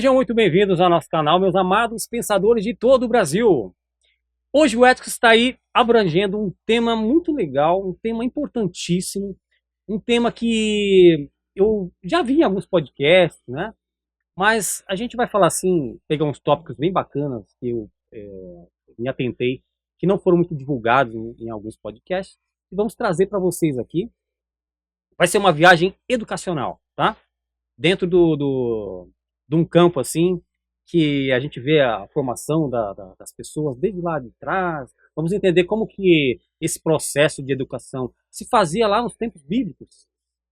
Sejam muito bem-vindos ao nosso canal, meus amados pensadores de todo o Brasil. Hoje o Éticos está aí abrangendo um tema muito legal, um tema importantíssimo, um tema que eu já vi em alguns podcasts, né? Mas a gente vai falar assim, pegar uns tópicos bem bacanas que eu me atentei, que não foram muito divulgados em alguns podcasts, e vamos trazer para vocês aqui. Vai ser uma viagem educacional, tá? Dentro de um campo assim, que a gente vê a formação das pessoas desde lá de trás. Vamos entender como que esse processo de educação se fazia lá nos tempos bíblicos.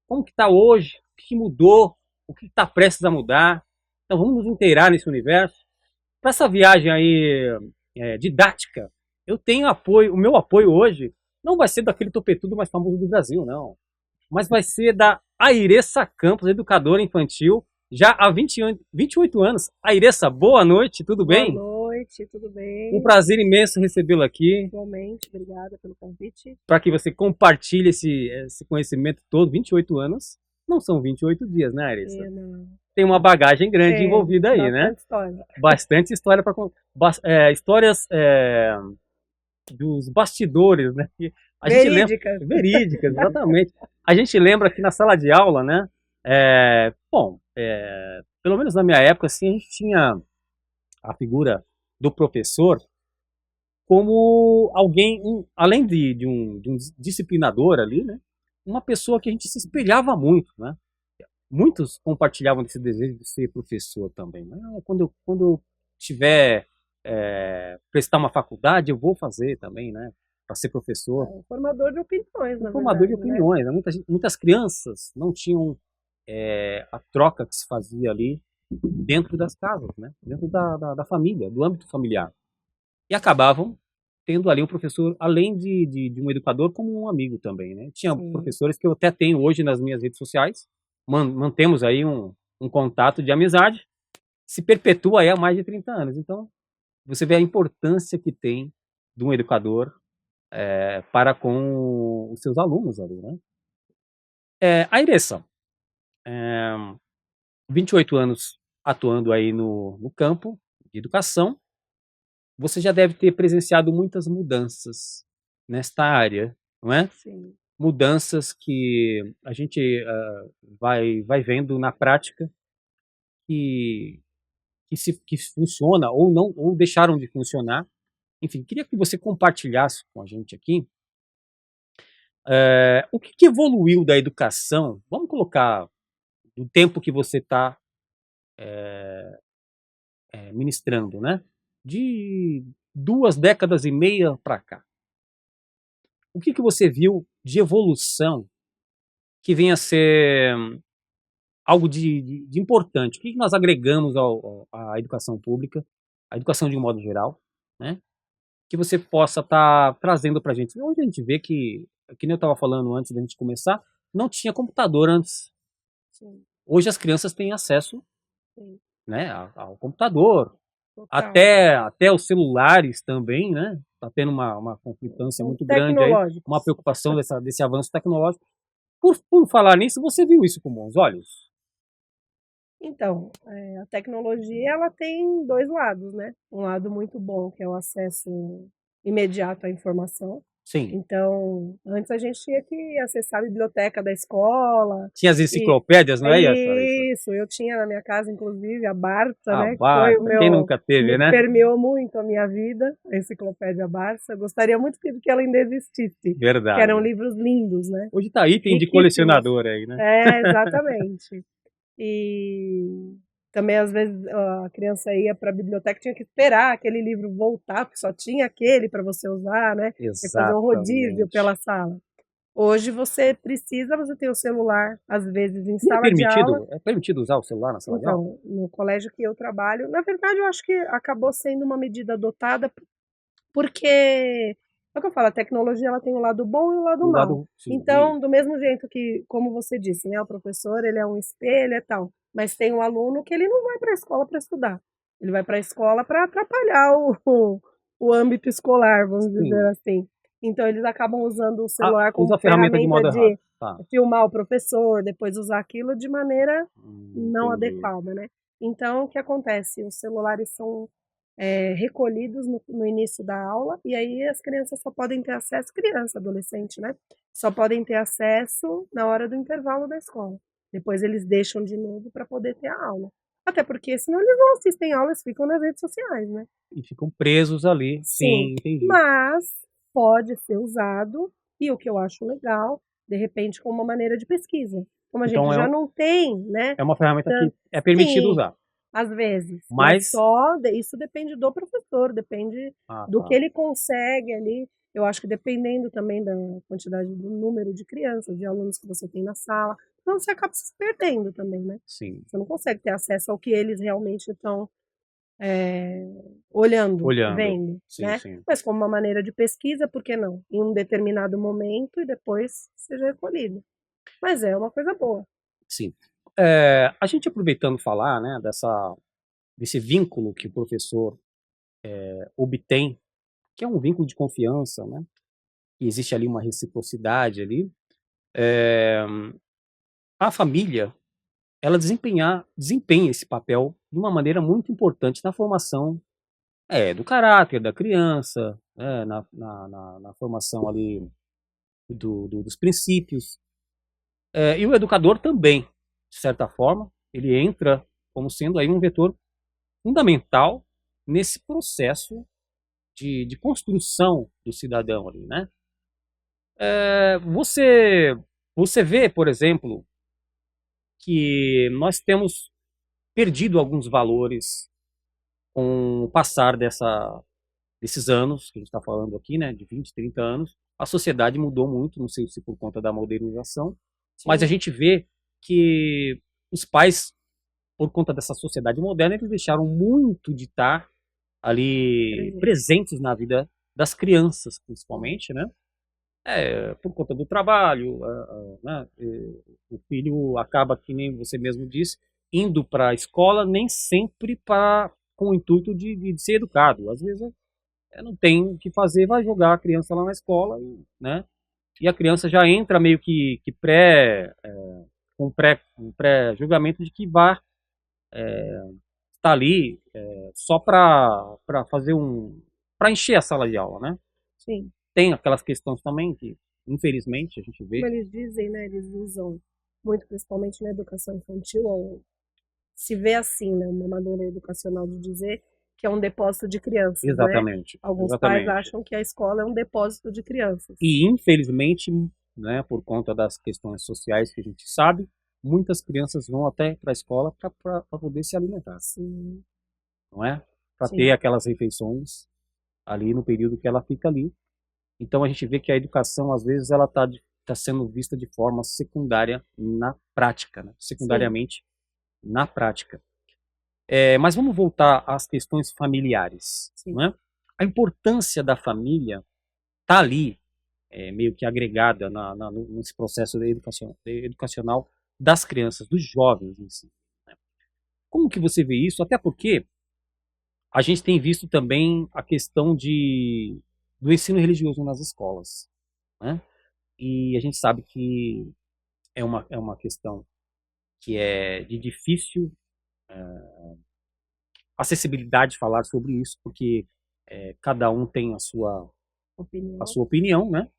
Como que está hoje, o que mudou, o que está prestes a mudar. Então vamos nos inteirar nesse universo. Para essa viagem aí didática, eu tenho apoio, o meu apoio hoje não vai ser daquele topetudo mais famoso do Brasil, não. Mas vai ser da Airessa Campos, educadora infantil, já há 28 anos. Airessa, boa noite, tudo bem? Boa noite, tudo bem? Um prazer imenso recebê-lo aqui. Igualmente, obrigada pelo convite. Para que você compartilhe esse conhecimento todo. 28 anos não são 28 dias, né, Airessa? Não. Tem uma bagagem grande envolvida aí, né? Bastante história. Bastante história para contar. Histórias dos bastidores, né? A gente Verídicas. lembra, verídicas, exatamente. A gente lembra que na sala de aula, né? Pelo menos na minha época, assim, a gente tinha a figura do professor como alguém, além de um disciplinador ali, né? Uma pessoa que a gente se espelhava muito, né? Muitos compartilhavam desse desejo de ser professor também. Né? Quando eu tiver prestar uma faculdade, eu vou fazer também, né? Para ser professor. Formador de opiniões, na Formador verdade, de opiniões. Né? Muitas crianças não tinham a troca que se fazia ali dentro das casas, né? Dentro da família, do âmbito familiar. E acabavam tendo ali um professor, além de um educador, como um amigo também. Né? Tinha professores que eu até tenho hoje nas minhas redes sociais, mantemos aí um contato de amizade, se perpetua aí há mais de 30 anos. Então, você vê a importância que tem de um educador para com os seus alunos ali, né? Airessa, 28 anos atuando aí no campo de educação, você já deve ter presenciado muitas mudanças nesta área, não é? Sim. Mudanças que a gente vai vendo na prática que funciona ou não, ou deixaram de funcionar. Enfim, queria que você compartilhasse com a gente aqui o que evoluiu da educação. Vamos colocar o tempo que você está ministrando, né? De 2 décadas e meia para cá. O que você viu de evolução que venha a ser algo de importante? O que nós agregamos à educação pública, à educação de um modo geral, né? Que você possa estar trazendo para a gente. Hoje a gente vê que nem eu estava falando antes da gente começar, não tinha computador antes. Sim. Hoje as crianças têm acesso, Sim. né, ao computador, Total. até os celulares também, né? Está tendo uma conflitância muito grande aí, uma preocupação desse avanço tecnológico. Por falar nisso, você viu isso com bons olhos? Então, a tecnologia ela tem dois lados, né? Um lado muito bom, que é o acesso imediato à informação. Sim. Então, antes a gente tinha que acessar a biblioteca da escola. Tinha as enciclopédias, não é isso? Eu tinha na minha casa, inclusive, a Barça, né? Barça, foi o meu, quem nunca teve, né? Permeou muito a minha vida, a enciclopédia Barça. Eu gostaria muito que ela ainda existisse. Verdade. Que eram livros lindos, né? Hoje tá item de colecionador aí, né? Exatamente. E também, às vezes, a criança ia para a biblioteca, tinha que esperar aquele livro voltar, porque só tinha aquele para você usar, né? Você fazer um rodízio pela sala. Hoje você tem o celular, às vezes, em sala de aula. É permitido usar o celular na sala de aula? Então, no colégio que eu trabalho, na verdade, eu acho que acabou sendo uma medida adotada, porque, é o que eu falo, a tecnologia ela tem o lado bom e o lado mau. Então, do mesmo jeito que, como você disse, né, o professor ele é um espelho e tal, mas tem um aluno que ele não vai para a escola para estudar. Ele vai para a escola para atrapalhar o âmbito escolar, vamos dizer assim. Então, eles acabam usando o celular como ferramenta de filmar o professor, depois usar aquilo de maneira não adequada, né? Então, o que acontece? Os celulares são recolhidos no início da aula, e aí as crianças só podem ter acesso, criança, adolescente, né? Só podem ter acesso na hora do intervalo da escola. Depois eles deixam de novo para poder ter a aula. Até porque senão eles não assistem aula, eles ficam nas redes sociais, né? E ficam presos ali. Sim, entendi. mas pode ser usado, e o que eu acho legal, de repente, como uma maneira de pesquisa. Como a Então gente já não tem, né? É uma ferramenta que é permitido usar. Às vezes. Mas isso depende do professor, depende do tá. que ele consegue ali. Eu acho que dependendo também da quantidade, do número de crianças, de alunos que você tem na sala, então você acaba se perdendo também, né? Sim. Você não consegue ter acesso ao que eles realmente estão olhando, vendo, sim, né? sim. Mas como uma maneira de pesquisa, por que não? Em um determinado momento e depois seja recolhido. Mas é uma coisa boa. Sim. A gente aproveitando falar, né, desse vínculo que o professor obtém, que é um vínculo de confiança, né? E existe ali uma reciprocidade ali. A família, ela desempenha esse papel de uma maneira muito importante na formação do caráter da criança, né, na formação ali dos princípios. E o educador também, de certa forma, ele entra como sendo aí um vetor fundamental nesse processo de construção do cidadão ali, né? Você vê, por exemplo, que nós temos perdido alguns valores com o passar desses anos, que a gente está falando aqui, né, de 20, 30 anos. A sociedade mudou muito, não sei se por conta da modernização, mas a gente vê que os pais, por conta dessa sociedade moderna, eles deixaram muito de estar ali presentes na vida das crianças, principalmente, né? Por conta do trabalho, né? O filho acaba, que nem você mesmo disse, indo para a escola nem sempre com o intuito de ser educado. Às vezes não tem o que fazer, vai jogar a criança lá na escola, né? E a criança já entra meio que com pré-julgamento de que vai estar ali só para fazer para encher a sala de aula, né? Sim. Tem aquelas questões também que, infelizmente, a gente vê. Como eles dizem, né? Eles usam muito, principalmente na educação infantil, ou se vê assim, né? Uma maneira educacional de dizer que é um depósito de crianças, Exatamente. né? Alguns exatamente. pais acham que a escola é um depósito de crianças. E, infelizmente, né, por conta das questões sociais que a gente sabe, muitas crianças vão até para a escola para poder se alimentar. Sim. Não é? Para ter aquelas refeições ali no período que ela fica ali. Então a gente vê que a educação, às vezes, ela tá sendo vista de forma secundária na prática, né? Secundariamente na prática. Mas vamos voltar às questões familiares. Né? A importância da família está ali, meio que agregada nesse processo educacional das crianças, dos jovens em si. Né? Como que você vê isso? Até porque a gente tem visto também a questão do ensino religioso nas escolas. Né? E a gente sabe que é uma questão que é de difícil acessibilidade de falar sobre isso, porque cada um tem a sua opinião, né?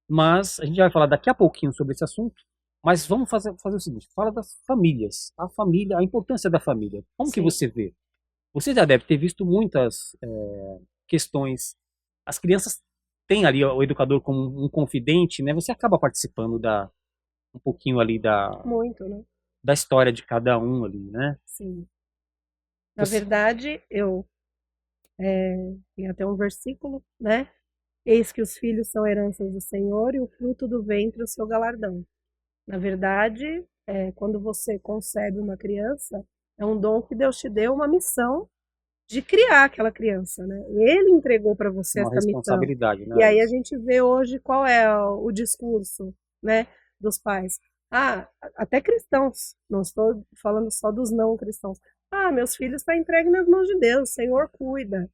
Mas a gente vai falar daqui a pouquinho sobre esse assunto, mas vamos fazer o seguinte, fala das famílias, a importância da família. Como que você vê? Você já deve ter visto muitas questões, as crianças têm ali o educador como um confidente, né? Você acaba participando um pouquinho ali Muito, né? Da história de cada um ali, né? Sim. Na verdade, tem até um versículo, né? Eis que os filhos são heranças do Senhor e o fruto do ventre o seu galardão. Na verdade, quando você concebe uma criança, é um dom que Deus te deu, uma missão de criar aquela criança, né? Ele entregou para você essa responsabilidade, missão. né? E aí a gente vê hoje qual é o discurso, né, dos pais. Até cristãos, não estou falando só dos não cristãos. Meus filhos estão entregues nas mãos de Deus, o Senhor cuida.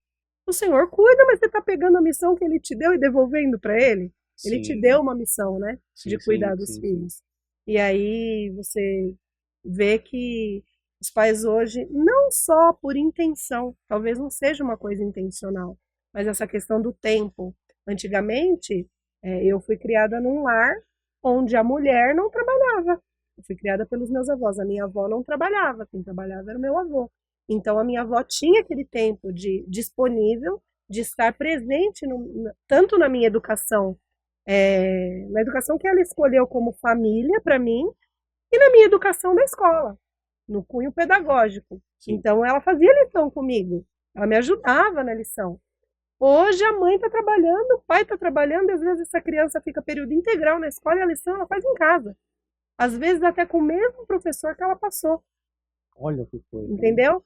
O Senhor cuida, mas você está pegando a missão que Ele te deu e devolvendo para Ele? Ele te deu uma missão, né, de cuidar dos filhos. E aí você vê que Os pais hoje, não só por intenção, talvez não seja uma coisa intencional, mas essa questão do tempo. Antigamente, eu fui criada num lar onde a mulher não trabalhava. Eu fui criada pelos meus avós. A minha avó não trabalhava, quem trabalhava era o meu avô. Então a minha avó tinha aquele tempo disponível de estar presente tanto na minha educação, na educação que ela escolheu como família para mim, e na minha educação da escola, no cunho pedagógico. Sim. Então ela fazia lição comigo, ela me ajudava na lição. Hoje a mãe está trabalhando, o pai está trabalhando, e às vezes essa criança fica período integral na escola e a lição ela faz em casa. Às vezes até com o mesmo professor que ela passou. Olha que coisa. Entendeu?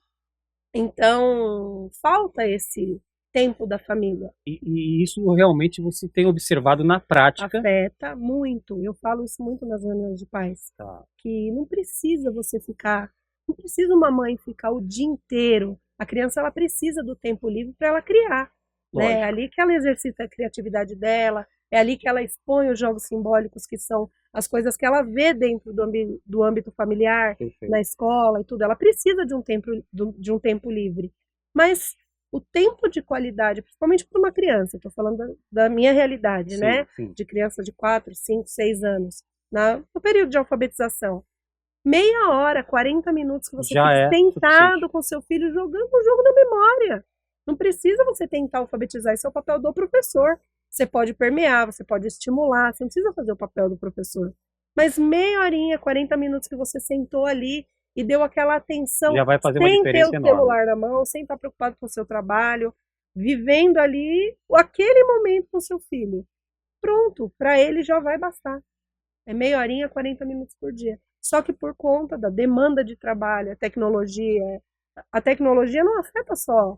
Então, falta esse tempo da família. E isso realmente você tem observado na prática? Afeta muito. Eu falo isso muito nas reuniões de pais. Tá. Que não precisa você ficar, não precisa uma mãe ficar o dia inteiro. A criança ela precisa do tempo livre para ela criar. Né? É ali que ela exercita a criatividade dela, é ali que ela expõe os jogos simbólicos, que são as coisas que ela vê dentro do âmbito familiar, Perfeito. Na escola e tudo. Ela precisa de um tempo livre. Mas o tempo de qualidade, principalmente para uma criança, estou falando da minha realidade, sim, né? Sim. De criança de 4, 5, 6 anos, no período de alfabetização. Meia hora, 40 minutos que você fica sentado com seu filho jogando o jogo da memória. Não precisa você tentar alfabetizar, esse é o papel do professor. Você pode permear, você pode estimular, você não precisa fazer o papel do professor. Mas meia horinha, 40 minutos que você sentou ali e deu aquela atenção, já vai fazer uma diferença sem ter o celular na mão, sem estar preocupado com o seu trabalho, vivendo ali aquele momento com o seu filho. Pronto, para ele já vai bastar. É meia horinha, 40 minutos por dia. Só que por conta da demanda de trabalho, a tecnologia não afeta só,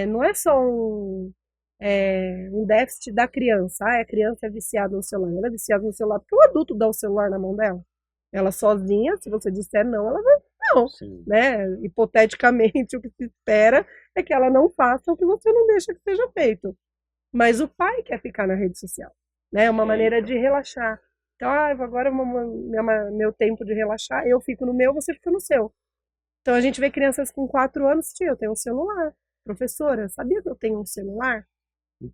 não é só um déficit da criança. A criança é viciada no celular. Ela é viciada no celular porque o adulto dá o celular na mão dela. Ela sozinha, se você disser não, ela vai não. Sim. Né? Hipoteticamente, o que se espera é que ela não faça o que você não deixa que seja feito. Mas o pai quer ficar na rede social. Né? É uma maneira de relaxar. Então, agora meu tempo de relaxar, eu fico no meu, você fica no seu. Então a gente vê crianças com 4 anos, tia, eu tenho um celular. Professora, sabia que eu tenho um celular?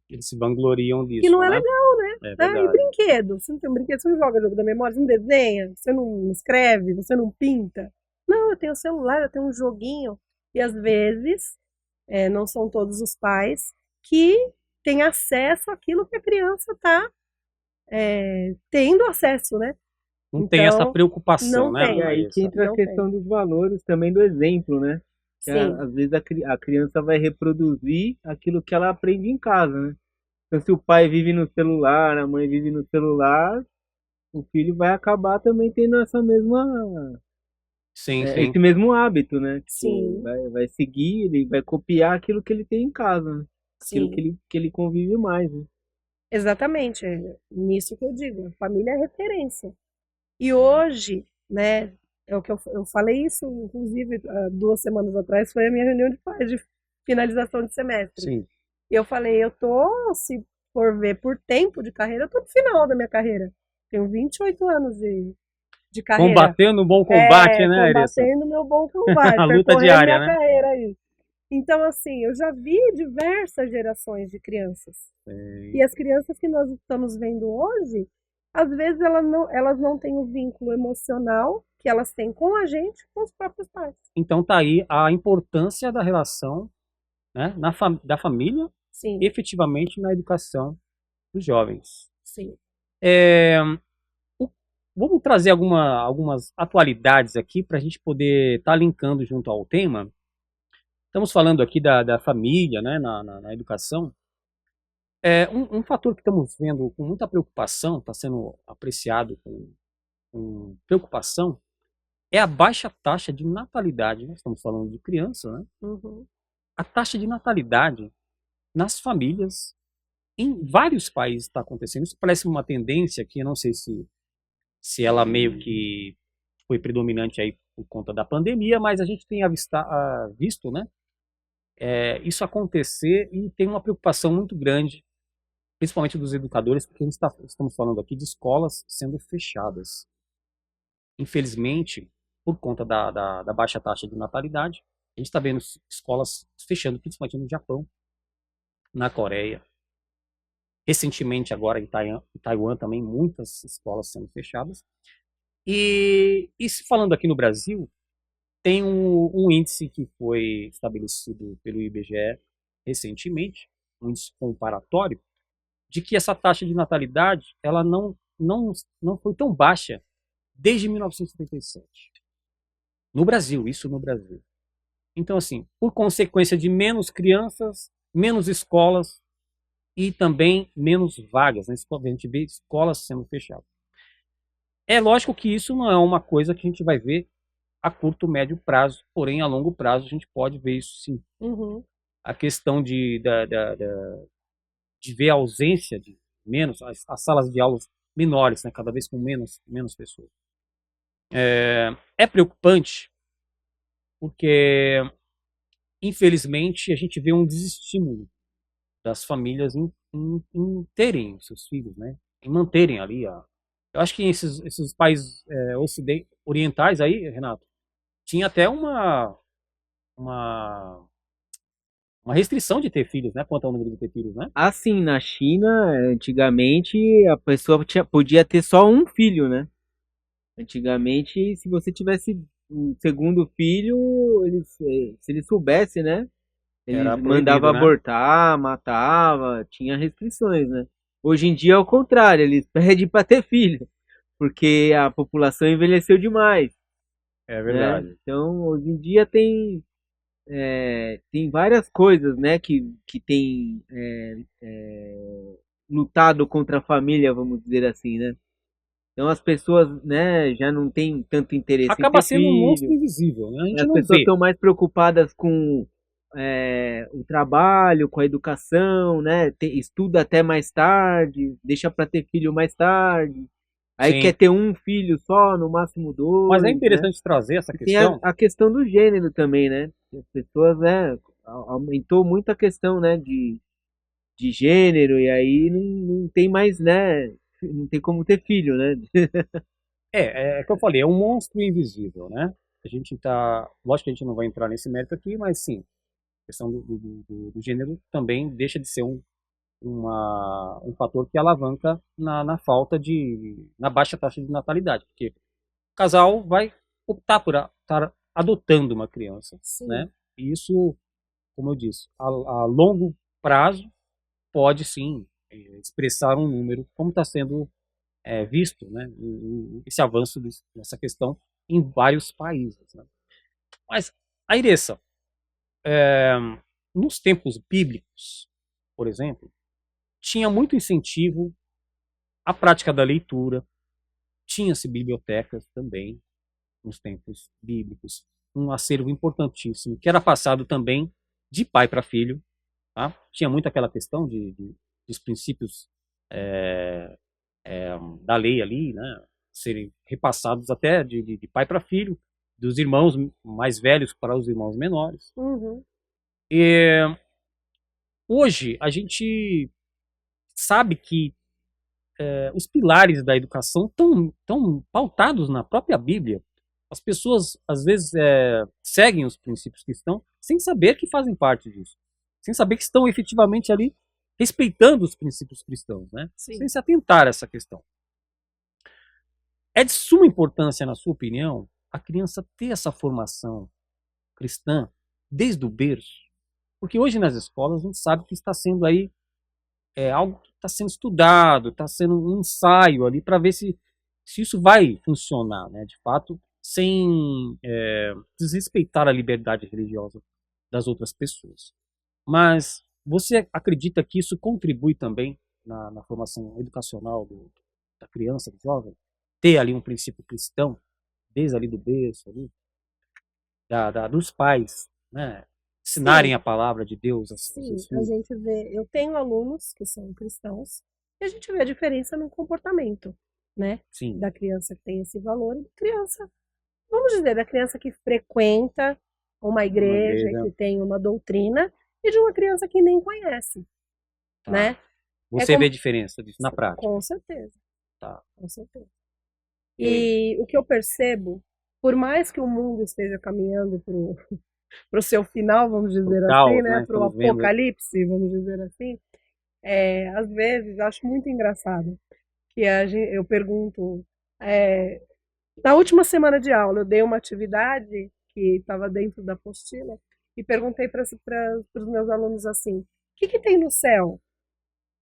Eles se vangloriam disso, que não é né? legal, né? É verdade. E brinquedo? Você não tem um brinquedo, você não joga jogo da memória, você não desenha, você não escreve, você não pinta. Não, eu tenho um celular, eu tenho um joguinho. E às vezes, não são todos os pais que têm acesso àquilo que a criança está tendo acesso, né? Não então, tem essa preocupação, né? E aí que entra a questão dos valores também do exemplo, né? Às vezes a criança vai reproduzir aquilo que ela aprende em casa, né? Então se o pai vive no celular, a mãe vive no celular, o filho vai acabar também tendo essa mesma... esse mesmo hábito, né? Sim. Vai seguir, ele vai copiar aquilo que ele tem em casa, né? Aquilo que ele convive mais, né? Exatamente, é nisso que eu digo, a família é referência. E hoje, né, é o que eu falei isso, inclusive, 2 semanas atrás, foi a minha reunião de pais de finalização de semestre. Sim. E eu falei, se for ver por tempo de carreira, eu tô no final da minha carreira. Tenho 28 anos de carreira. Combatendo o bom combate, né, Arissa? Combatendo meu bom combate. A luta diária, minha carreira aí. Então, assim, eu já vi diversas gerações de crianças. E as crianças que nós estamos vendo hoje, às vezes elas não têm o vínculo emocional que elas têm com a gente, com os próprios pais. Então tá aí a importância da relação, né, da família, Sim. efetivamente na educação dos jovens. Sim. Vamos trazer algumas atualidades aqui para a gente poder estar linkando junto ao tema. Estamos falando aqui da família, né, na educação. Um fator que estamos vendo com muita preocupação, está sendo apreciado com preocupação, é a baixa taxa de natalidade. Nós estamos falando de criança, né? Uhum. A taxa de natalidade nas famílias em vários países está acontecendo. Isso parece uma tendência que eu não sei se ela meio que foi predominante aí por conta da pandemia, mas a gente tem visto, né? Isso acontecer e tem uma preocupação muito grande, principalmente dos educadores, porque estamos falando aqui de escolas sendo fechadas. Infelizmente, por conta da baixa taxa de natalidade. A gente está vendo escolas fechando, principalmente no Japão, na Coreia. Recentemente, agora em Taiwan também, muitas escolas sendo fechadas. E se falando aqui no Brasil, tem um índice que foi estabelecido pelo IBGE recentemente, um índice comparatório, de que essa taxa de natalidade ela não foi tão baixa desde 1977. No Brasil, isso no Brasil. Então, assim, por consequência de menos crianças, menos escolas e também menos vagas, né? A gente vê escolas sendo fechadas. É lógico que isso não é uma coisa que a gente vai ver a curto, médio prazo, porém a longo prazo a gente pode ver isso sim. Uhum. A questão de ver a ausência de menos, as salas de aulas menores, né? Cada vez com menos pessoas. É preocupante porque, infelizmente, a gente vê um desestímulo das famílias em terem seus filhos, né? Em manterem ali eu acho que esses países orientais aí, Renato, tinha até uma restrição de ter filhos, né? Quanto ao número de ter filhos, né? Assim, na China, antigamente, a pessoa podia ter só um filho, né? Antigamente, se você tivesse um segundo filho, se ele soubesse, né? Ele Era mandava proibido, né? abortar, matava, tinha restrições, né? Hoje em dia é o contrário, eles pedem para ter filho, porque a população envelheceu demais, É né? verdade. Então, hoje em dia tem várias coisas, né, que tem lutado contra a família, vamos dizer assim, né? Então as pessoas, né, já não têm tanto interesse em Acaba ter sendo um monstro filho, invisível, né? A gente as não pessoas vê. estão mais preocupadas com o trabalho, com a educação, né? Estuda até mais tarde, deixa para ter filho mais tarde. Aí quer Sim. ter um filho só, no máximo Mas é dois, né? interessante trazer essa E tem a, questão. a questão do gênero também, né? As pessoas, né, aumentou muito a questão, né, de gênero, e aí não tem mais, né? Não tem como ter filho, né? É que eu falei, é um monstro invisível, né? A gente tá. Lógico que a gente não vai entrar nesse mérito aqui, mas sim, a questão do gênero também deixa de ser um fator que alavanca na falta na baixa taxa de natalidade, porque o casal vai optar por estar adotando uma criança, Sim. né? E isso, como eu disse, a longo prazo pode sim expressar um número, como está sendo visto, né? Esse avanço nessa questão em vários países, né? Mas, Airessa, nos tempos bíblicos, por exemplo, tinha muito incentivo à prática da leitura, tinha-se bibliotecas também nos tempos bíblicos, um acervo importantíssimo que era passado também de pai para filho, tá? Tinha muito aquela questão dos princípios da lei ali, né? Serem repassados até de pai para filho, dos irmãos mais velhos para os irmãos menores. Uhum. E hoje a gente sabe que os pilares da educação estão tão pautados na própria Bíblia. As pessoas, às vezes, seguem os princípios cristãos sem saber que fazem parte disso. Sem saber que estão efetivamente ali respeitando os princípios cristãos, né? Sim. Sem se atentar a essa questão. É de suma importância, na sua opinião, a criança ter essa formação cristã desde o berço? Porque hoje nas escolas a gente sabe que está sendo aí algo que está sendo estudado, está sendo um ensaio ali para ver se isso vai funcionar, né? De fato, sem desrespeitar a liberdade religiosa das outras pessoas. Mas você acredita que isso contribui também na formação educacional da criança, do jovem? Ter ali um princípio cristão, desde ali do berço, ali, dos pais, né? Ensinarem Sim. a palavra de Deus aos Sim, seus a filhos. gente vê, eu tenho alunos que são cristãos e a gente vê a diferença no comportamento, né? Sim, Da criança que tem esse valor e da criança, vamos dizer, da criança que frequenta uma uma igreja e igreja. que tem uma doutrina e de uma criança que nem conhece, Tá. né? É Você vê a como, diferença disso na prática. com certeza, Tá. com certeza. E, E o que eu percebo Por mais que o mundo esteja caminhando para o seu final, vamos dizer assim, né? Para o apocalipse, vamos dizer assim, às vezes acho muito engraçado que eu pergunto, na última semana de aula eu dei uma atividade que estava dentro da apostila e perguntei para os meus alunos assim, o que tem no céu?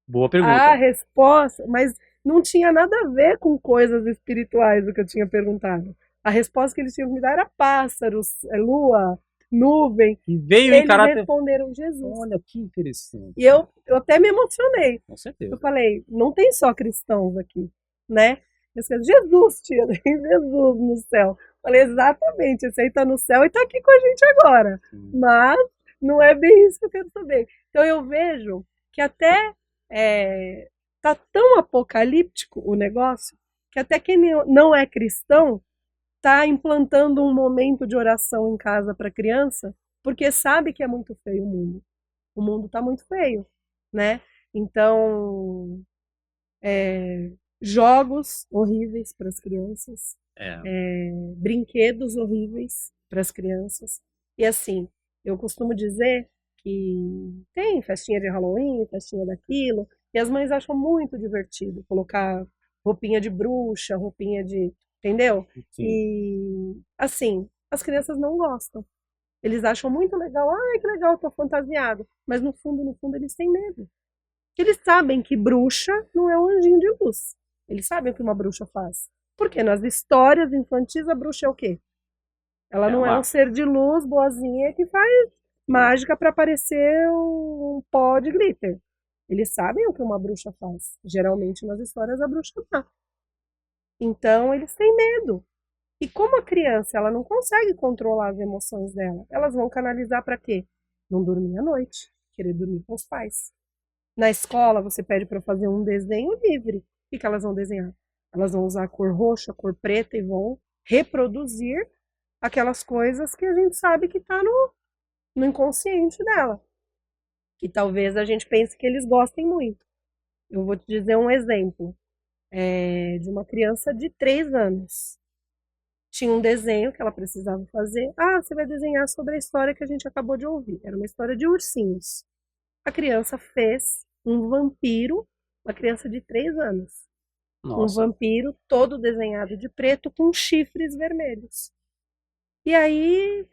Boa pergunta. A resposta, mas não tinha nada a ver com coisas espirituais o que eu tinha perguntado. A resposta que eles tinham que me dar era pássaros, lua, nuvem. E veio eles responderam Jesus. Olha que interessante. E eu até me emocionei. Com certeza. Eu falei, não tem só cristãos aqui, né? Eu falei, Jesus, tia, tem Jesus no céu. Eu falei, exatamente, esse aí tá no céu e tá aqui com a gente agora. Sim. Mas não é bem isso que eu quero saber. Então eu vejo que até tá tão apocalíptico o negócio que até quem não é cristão tá implantando um momento de oração em casa para criança, porque sabe que é muito feio o mundo. O mundo tá muito feio, né? Então, jogos horríveis para as crianças, brinquedos horríveis para as crianças. E assim, eu costumo dizer que tem festinha de Halloween, festinha daquilo, e as mães acham muito divertido colocar roupinha de bruxa, roupinha de... Entendeu? Sim. E, assim, as crianças não gostam. Eles acham muito legal. Ai, que legal, tô fantasiado. Mas no fundo, eles têm medo. Eles sabem que bruxa não é um anjinho de luz. Eles sabem o que uma bruxa faz. Porque nas histórias infantis, a bruxa é o quê? Ela não é um ser de luz boazinha que faz mágica para aparecer um pó de glitter. Eles sabem o que uma bruxa faz. Geralmente nas histórias a bruxa tá. Então eles têm medo. E como a criança ela não consegue controlar as emoções dela, elas vão canalizar para quê? Não dormir à noite, querer dormir com os pais. Na escola você pede para fazer um desenho livre. O que elas vão desenhar? Elas vão usar a cor roxa, a cor preta e vão reproduzir aquelas coisas que a gente sabe que está no inconsciente dela. Que talvez a gente pense que eles gostem muito. Eu vou te dizer um exemplo. De uma criança de 3 anos. Tinha um desenho que ela precisava fazer. Ah, você vai desenhar sobre a história que a gente acabou de ouvir. Era uma história de ursinhos. A criança fez um vampiro, uma criança de 3 anos. Nossa. Um vampiro todo desenhado de preto com chifres vermelhos. E aí,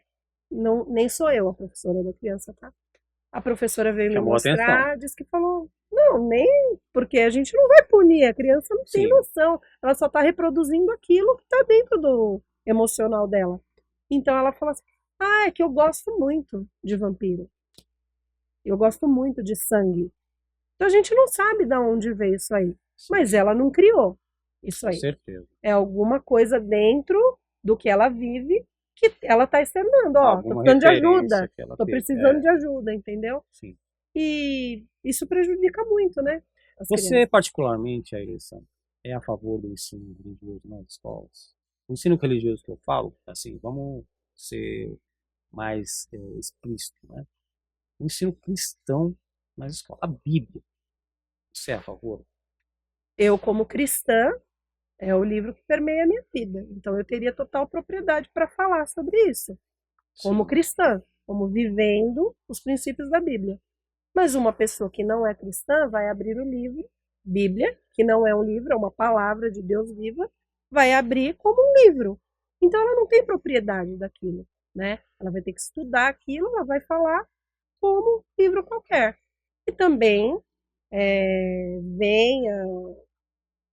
nem sou eu a professora da criança, tá? A professora veio me mostrar, disse que falou, não, nem, porque a gente não vai punir, a criança não tem noção, ela só está reproduzindo aquilo que está dentro do emocional dela. Então ela falou assim, é que eu gosto muito de vampiro, eu gosto muito de sangue. Então a gente não sabe de onde veio isso aí, mas ela não criou isso aí. Com certeza. É alguma coisa dentro do que ela vive que ela está externando, tô precisando de ajuda, tô precisando de ajuda, entendeu? Sim. E isso prejudica muito, né? Você, crianças. Particularmente, Ailissa, é a favor do ensino religioso nas escolas? O ensino religioso que eu falo, assim, vamos ser mais explícito, né? O ensino cristão nas escolas, a Bíblia, você é a favor? Eu, como cristã, é o livro que permeia a minha vida. Então eu teria total propriedade para falar sobre isso. Como cristã, como vivendo os princípios da Bíblia. Mas uma pessoa que não é cristã vai abrir o livro, Bíblia, que não é um livro, é uma palavra de Deus viva, vai abrir como um livro. Então ela não tem propriedade daquilo, né? Ela vai ter que estudar aquilo, ela vai falar como um livro qualquer. E também venha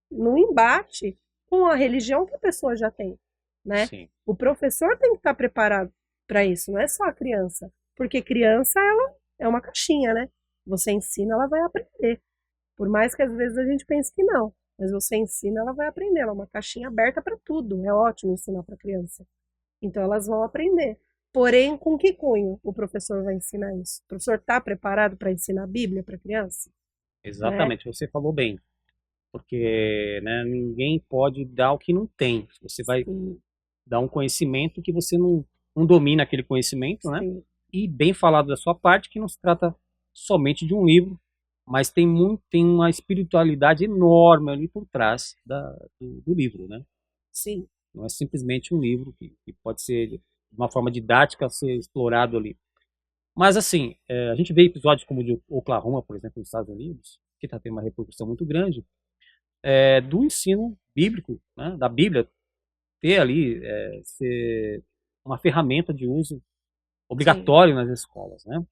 num embate com a religião que a pessoa já tem, né? Sim. O professor tem que estar preparado para isso, não é só a criança, porque criança ela é uma caixinha, né? Você ensina, ela vai aprender. Por mais que às vezes a gente pense que não, mas você ensina, ela vai aprender. Ela é uma caixinha aberta para tudo. É ótimo ensinar para criança. Então elas vão aprender. Porém, com que cunho o professor vai ensinar isso? O professor está preparado para ensinar a Bíblia para a criança? Exatamente, né? Você falou bem. Porque, né, ninguém pode dar o que não tem. Você vai dar um conhecimento que você não domina aquele conhecimento, né? Sim. E bem falado da sua parte, que não se trata somente de um livro, mas tem uma espiritualidade enorme ali por trás do livro, né? Sim. Não é simplesmente um livro que pode ser, de uma forma didática, ser explorado ali. Mas, assim, a gente vê episódios como o de Oklahoma, por exemplo, nos Estados Unidos, que está tendo uma repercussão muito grande, do ensino bíblico, né, da Bíblia, ter ali, ser uma ferramenta de uso Sim. obrigatório nas escolas, né?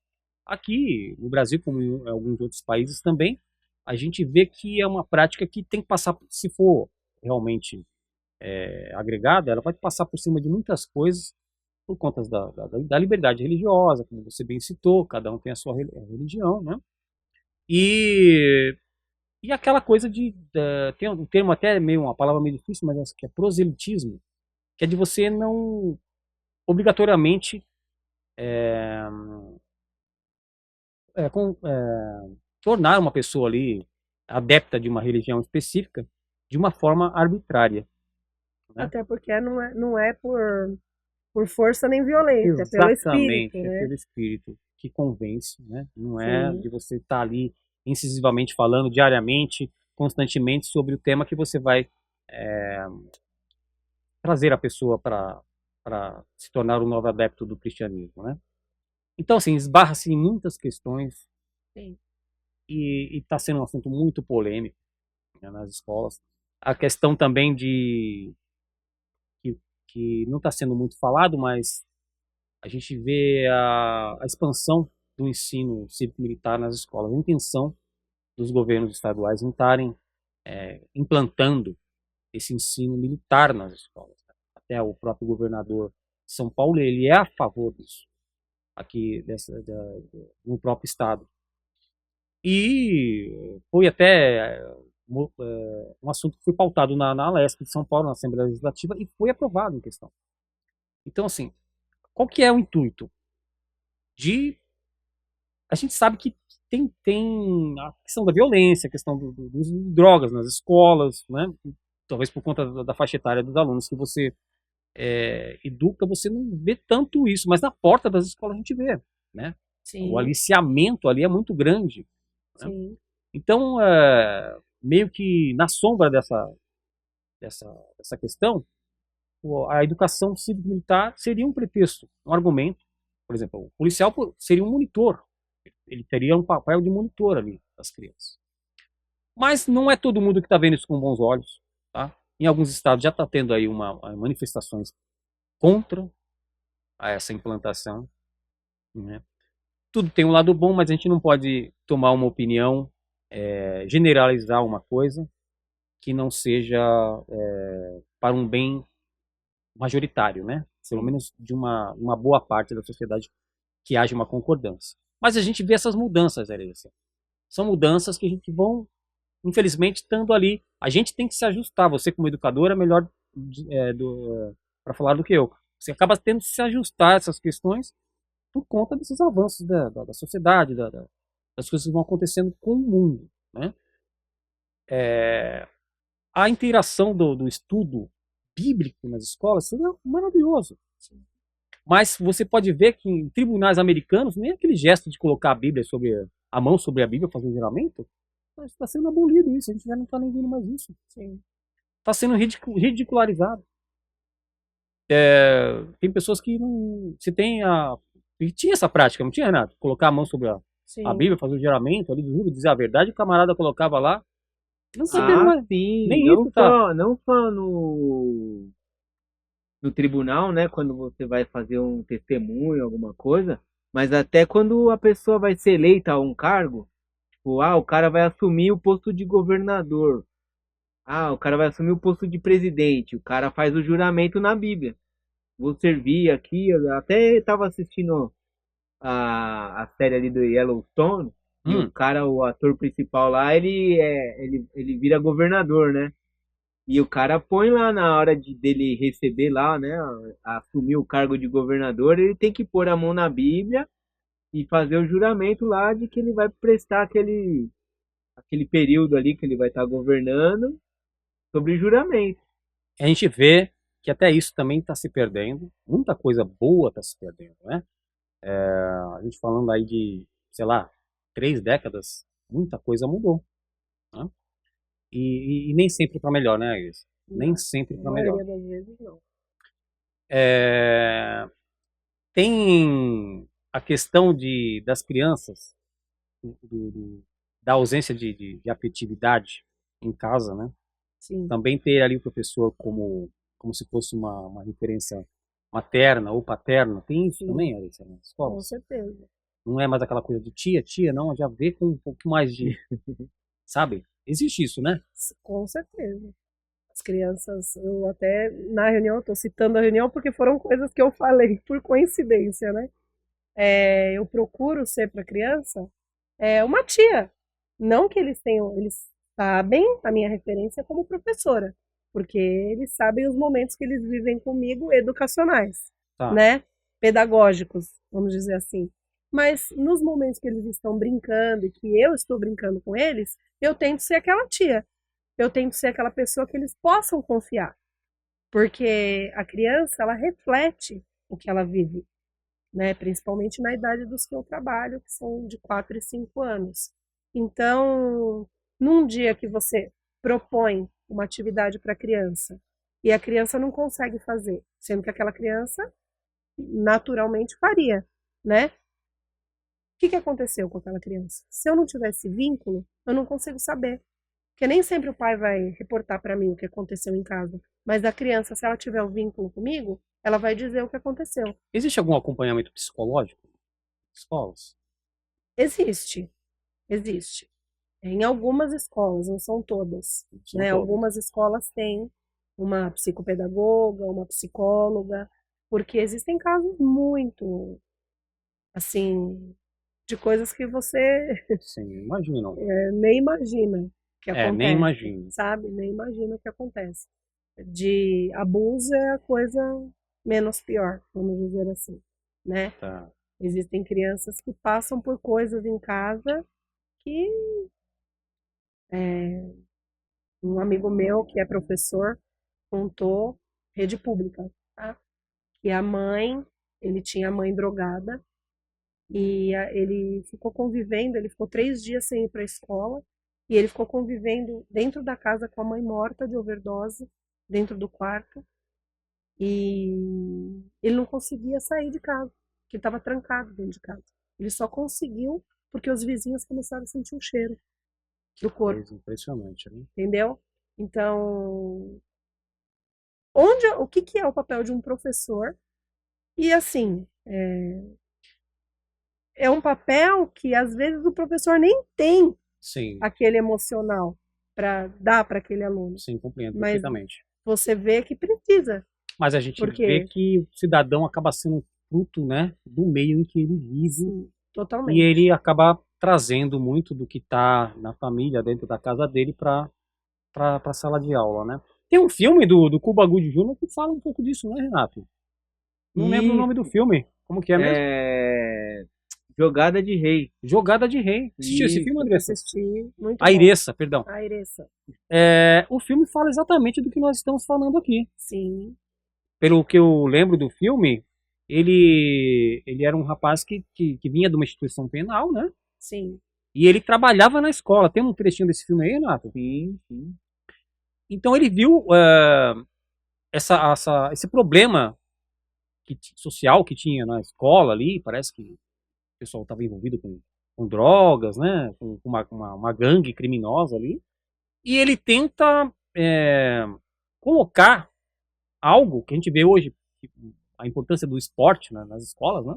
Aqui no Brasil, como em alguns outros países também, a gente vê que é uma prática que tem que passar, se for realmente agregada, ela vai passar por cima de muitas coisas por conta da liberdade religiosa, como você bem citou, cada um tem a sua religião, né? E, e aquela coisa tem um termo até meio, uma palavra meio difícil, mas acho que é proselitismo, que é de você não obrigatoriamente tornar uma pessoa ali adepta de uma religião específica de uma forma arbitrária, né? Até porque não é por força nem violência, é pelo espírito, Exatamente, é né? pelo espírito que convence, né? Não é Sim, de você estar ali incisivamente falando diariamente, constantemente sobre o tema que você vai trazer a pessoa para se tornar um novo adepto do cristianismo, né? Então, assim, esbarra-se em muitas questões sim, e está sendo um assunto muito polêmico, né, nas escolas. A questão também que, que não está sendo muito falado, mas a gente vê a expansão do ensino cívico-militar nas escolas, a intenção dos governos estaduais em estarem implantando esse ensino militar nas escolas. Até o próprio governador de São Paulo, ele é a favor disso, aqui no próprio estado. E foi até um assunto que foi pautado na Alesp de São Paulo, na Assembleia Legislativa, e foi aprovado em questão. Então, assim, qual que é o intuito? A gente sabe que tem a questão da violência, a questão do uso de drogas nas escolas, né? Talvez por conta da faixa etária dos alunos que você educa, você não vê tanto isso, mas na porta das escolas a gente vê, né? O sim, aliciamento ali é muito grande, né? sim, Então, meio que na sombra dessa questão, a educação cívico-militar seria um pretexto, um argumento. Por exemplo, o policial seria um monitor, ele teria um papel de monitor ali das crianças. Mas não é todo mundo que está vendo isso com bons olhos. Tá? Em alguns estados já está tendo aí manifestações contra essa implantação, né? Tudo tem um lado bom, mas a gente não pode tomar uma opinião, generalizar uma coisa que não seja para um bem majoritário, né? Pelo sim. menos de uma boa parte da sociedade que haja uma concordância. Mas a gente vê essas mudanças, Elisa. São mudanças que a gente vão, infelizmente, estando ali. A gente tem que se ajustar. Você, como educadora, é melhor para falar do que eu. Você acaba tendo que se ajustar a essas questões por conta desses avanços da sociedade, das coisas que vão acontecendo com o mundo, né? A interação do estudo bíblico nas escolas seria maravilhoso. Mas você pode ver que em tribunais americanos, nem aquele gesto de colocar a Bíblia a mão sobre a Bíblia, fazer um juramento, está sendo abolido isso. A gente já não está nem vendo mais isso. Está sendo ridicularizado. Tem pessoas que não. Se tem a. E tinha essa prática, não tinha, Renato? Colocar a mão sobre a Sim. Bíblia, fazer o juramento ali, dizer a verdade, o camarada colocava lá. Não está tendo Ah, mais. sim, Nem isso tá. não só no tribunal, né, quando você vai fazer um testemunho, alguma coisa, mas até quando a pessoa vai ser eleita a um cargo, tipo, o cara vai assumir o posto de governador, o cara vai assumir o posto de presidente, o cara faz o juramento na Bíblia. Vou servir aqui, eu até estava assistindo a série ali do Yellowstone, e o Hum, cara, o ator principal lá, ele vira governador, né? E o cara põe lá na hora dele receber lá, né, assumir o cargo de governador, ele tem que pôr a mão na Bíblia e fazer o juramento lá de que ele vai prestar aquele período ali que ele vai estar governando sobre juramento. a gente vê que até isso também está se perdendo. Muita coisa boa está se perdendo, né? A gente falando aí de, sei lá, 3 décadas, muita coisa mudou, né? E nem sempre para melhor, né, Iris? Nem sempre para Na melhor. maioria das vezes, não. Tem a questão das crianças, da ausência de afetividade em casa, né? Sim. Também ter ali o professor como se fosse uma referência materna ou paterna. Tem isso também, Alice, na escola? Com certeza. Não é mais aquela coisa de tia, não, já vê com um pouco mais de... Sabe? Existe isso, né? Com certeza. As crianças, eu até na reunião, estou citando a reunião porque foram coisas que eu falei por coincidência, né? Eu procuro ser para a criança uma tia. Não que eles sabem a minha referência como professora, porque eles sabem os momentos que eles vivem comigo educacionais, né? Pedagógicos, vamos dizer assim. Mas nos momentos que eles estão brincando e que eu estou brincando com eles, eu tento ser aquela tia. Eu tento ser aquela pessoa que eles possam confiar. Porque a criança, ela reflete o que ela vive, né? Principalmente na idade dos que eu trabalho, que são de 4 e 5 anos. Então, num dia que você propõe uma atividade para a criança e a criança não consegue fazer, sendo que aquela criança naturalmente faria, né? O que aconteceu com aquela criança? Se eu não tivesse vínculo, eu não consigo saber. Porque nem sempre o pai vai reportar para mim o que aconteceu em casa. Mas a criança, se ela tiver o vínculo comigo, ela vai dizer o que aconteceu. Existe algum acompanhamento psicológico nas escolas? Existe. Em algumas escolas, não são todas. Né? Algumas escolas têm uma psicopedagoga, uma psicóloga, porque existem casos muito, assim, de coisas que você Sim, imagina. Nem imagina que acontece. Nem imagino. Sabe? Nem imagina o que acontece. De abuso é a coisa menos pior, vamos dizer assim, né? Tá. Existem crianças que passam por coisas em casa que um amigo meu que é professor contou, rede pública, tá? Que a mãe, ele tinha a mãe drogada e ele ficou convivendo, ele ficou 3 dias sem ir para a escola e ele ficou convivendo dentro da casa com a mãe morta de overdose, dentro do quarto, e ele não conseguia sair de casa, porque estava trancado dentro de casa. Ele só conseguiu porque os vizinhos começaram a sentir o cheiro do corpo. Coisa impressionante, né? Entendeu? Então, o que é o papel de um professor? E assim, é um papel que às vezes o professor nem tem aquele emocional para dar para aquele aluno. Sim, compreendo Mas perfeitamente. você vê que precisa. Mas a gente vê que o cidadão acaba sendo fruto, né, do meio em que ele vive. Sim, totalmente. E ele acaba trazendo muito do que está na família, dentro da casa dele, para a sala de aula, né? Tem um filme do Cuba Gooding Jr. que fala um pouco disso, né, Renato? Não lembro o nome do filme. Como que é mesmo? Jogada de Rei. Jogada de Rei. Assistiu esse filme, André? Assisti. Muito A Iressa, perdão. A Iressa. O filme fala exatamente do que nós estamos falando aqui. Sim. Pelo que eu lembro do filme, ele era um rapaz que vinha de uma instituição penal, né? Sim. E ele trabalhava na escola. Tem um trechinho desse filme aí, Renato? Sim, sim. Então ele viu esse problema social que tinha na escola ali. Parece que o pessoal estava envolvido com drogas, né? Com uma gangue criminosa ali. E ele tenta colocar algo que a gente vê hoje, a importância do esporte, né, nas escolas, né?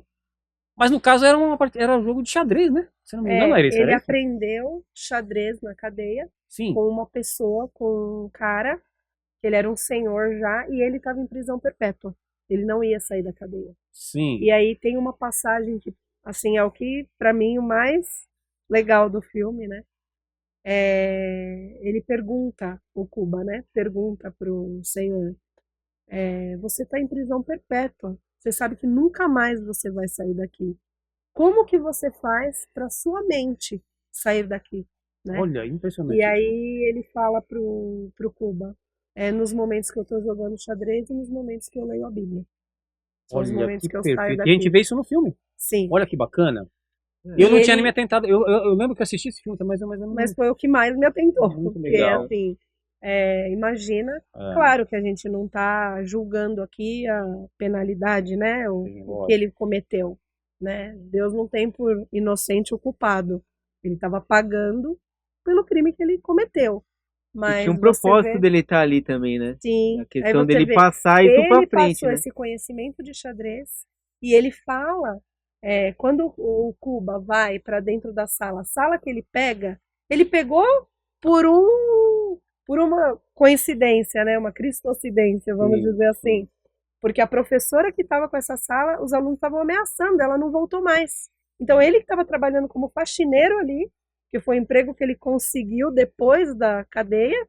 Mas no caso era um jogo de xadrez, né? Se não me engano, ele aprendeu xadrez na cadeia. Sim. Com uma pessoa, com um cara, ele era um senhor já, e ele estava em prisão perpétua. Ele não ia sair da cadeia. Sim. E aí tem uma passagem que, assim, é o que, para mim, o mais legal do filme, né? Ele pergunta, o Cuba, né? Pergunta pro senhor, você está em prisão perpétua. Você sabe que nunca mais você vai sair daqui. Como que você faz para sua mente sair daqui? Né? Olha, impressionante. E aí ele fala pro Cuba, nos momentos que eu estou jogando xadrez e nos momentos que eu leio a Bíblia. São os momentos que eu saio daqui. E a gente vê isso no filme. Sim. Olha que bacana. Eu não tinha nem me atentado. Eu lembro que eu assisti esse filme, mas foi o que mais me atentou. Muito legal. Porque, assim, imagina. Claro que a gente não está julgando aqui a penalidade, né? O que ele cometeu, né? Deus não tem por inocente o culpado. Ele estava pagando pelo crime que ele cometeu. Mas e tinha um propósito dele estar ali também, né? Sim. A questão dele passar isso pra frente. Ele passou né? esse conhecimento de xadrez e ele fala, quando o Cuba vai para dentro da sala, a sala que ele pegou por uma coincidência, né? Uma cristocidência, vamos dizer assim. Porque a professora que estava com essa sala, os alunos estavam ameaçando, ela não voltou mais. Então ele que estava trabalhando como faxineiro ali, que foi o emprego que ele conseguiu depois da cadeia,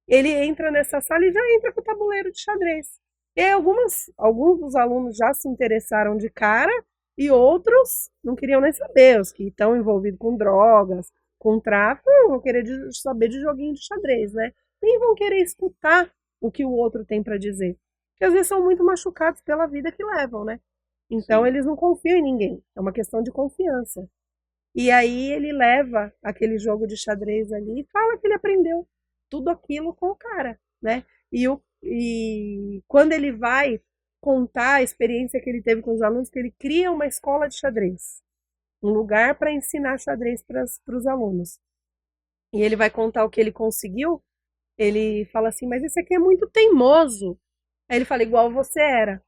ele entra nessa sala e já entra com o tabuleiro de xadrez. E aí alguns dos alunos já se interessaram de cara e outros não queriam nem saber. Os que estão envolvidos com drogas, com tráfico, não vão querer saber de joguinho de xadrez, né? Nem vão querer escutar o que o outro tem para dizer. Porque às vezes são muito machucados pela vida que levam, né? Então eles não confiam em ninguém. É uma questão de confiança. E aí ele leva aquele jogo de xadrez ali e fala que ele aprendeu tudo aquilo com o cara, né? E quando ele vai contar a experiência que ele teve com os alunos, que ele cria uma escola de xadrez, um lugar para ensinar xadrez para os alunos. E ele vai contar o que ele conseguiu. Ele fala assim, mas esse aqui é muito teimoso. Aí ele fala, igual você era.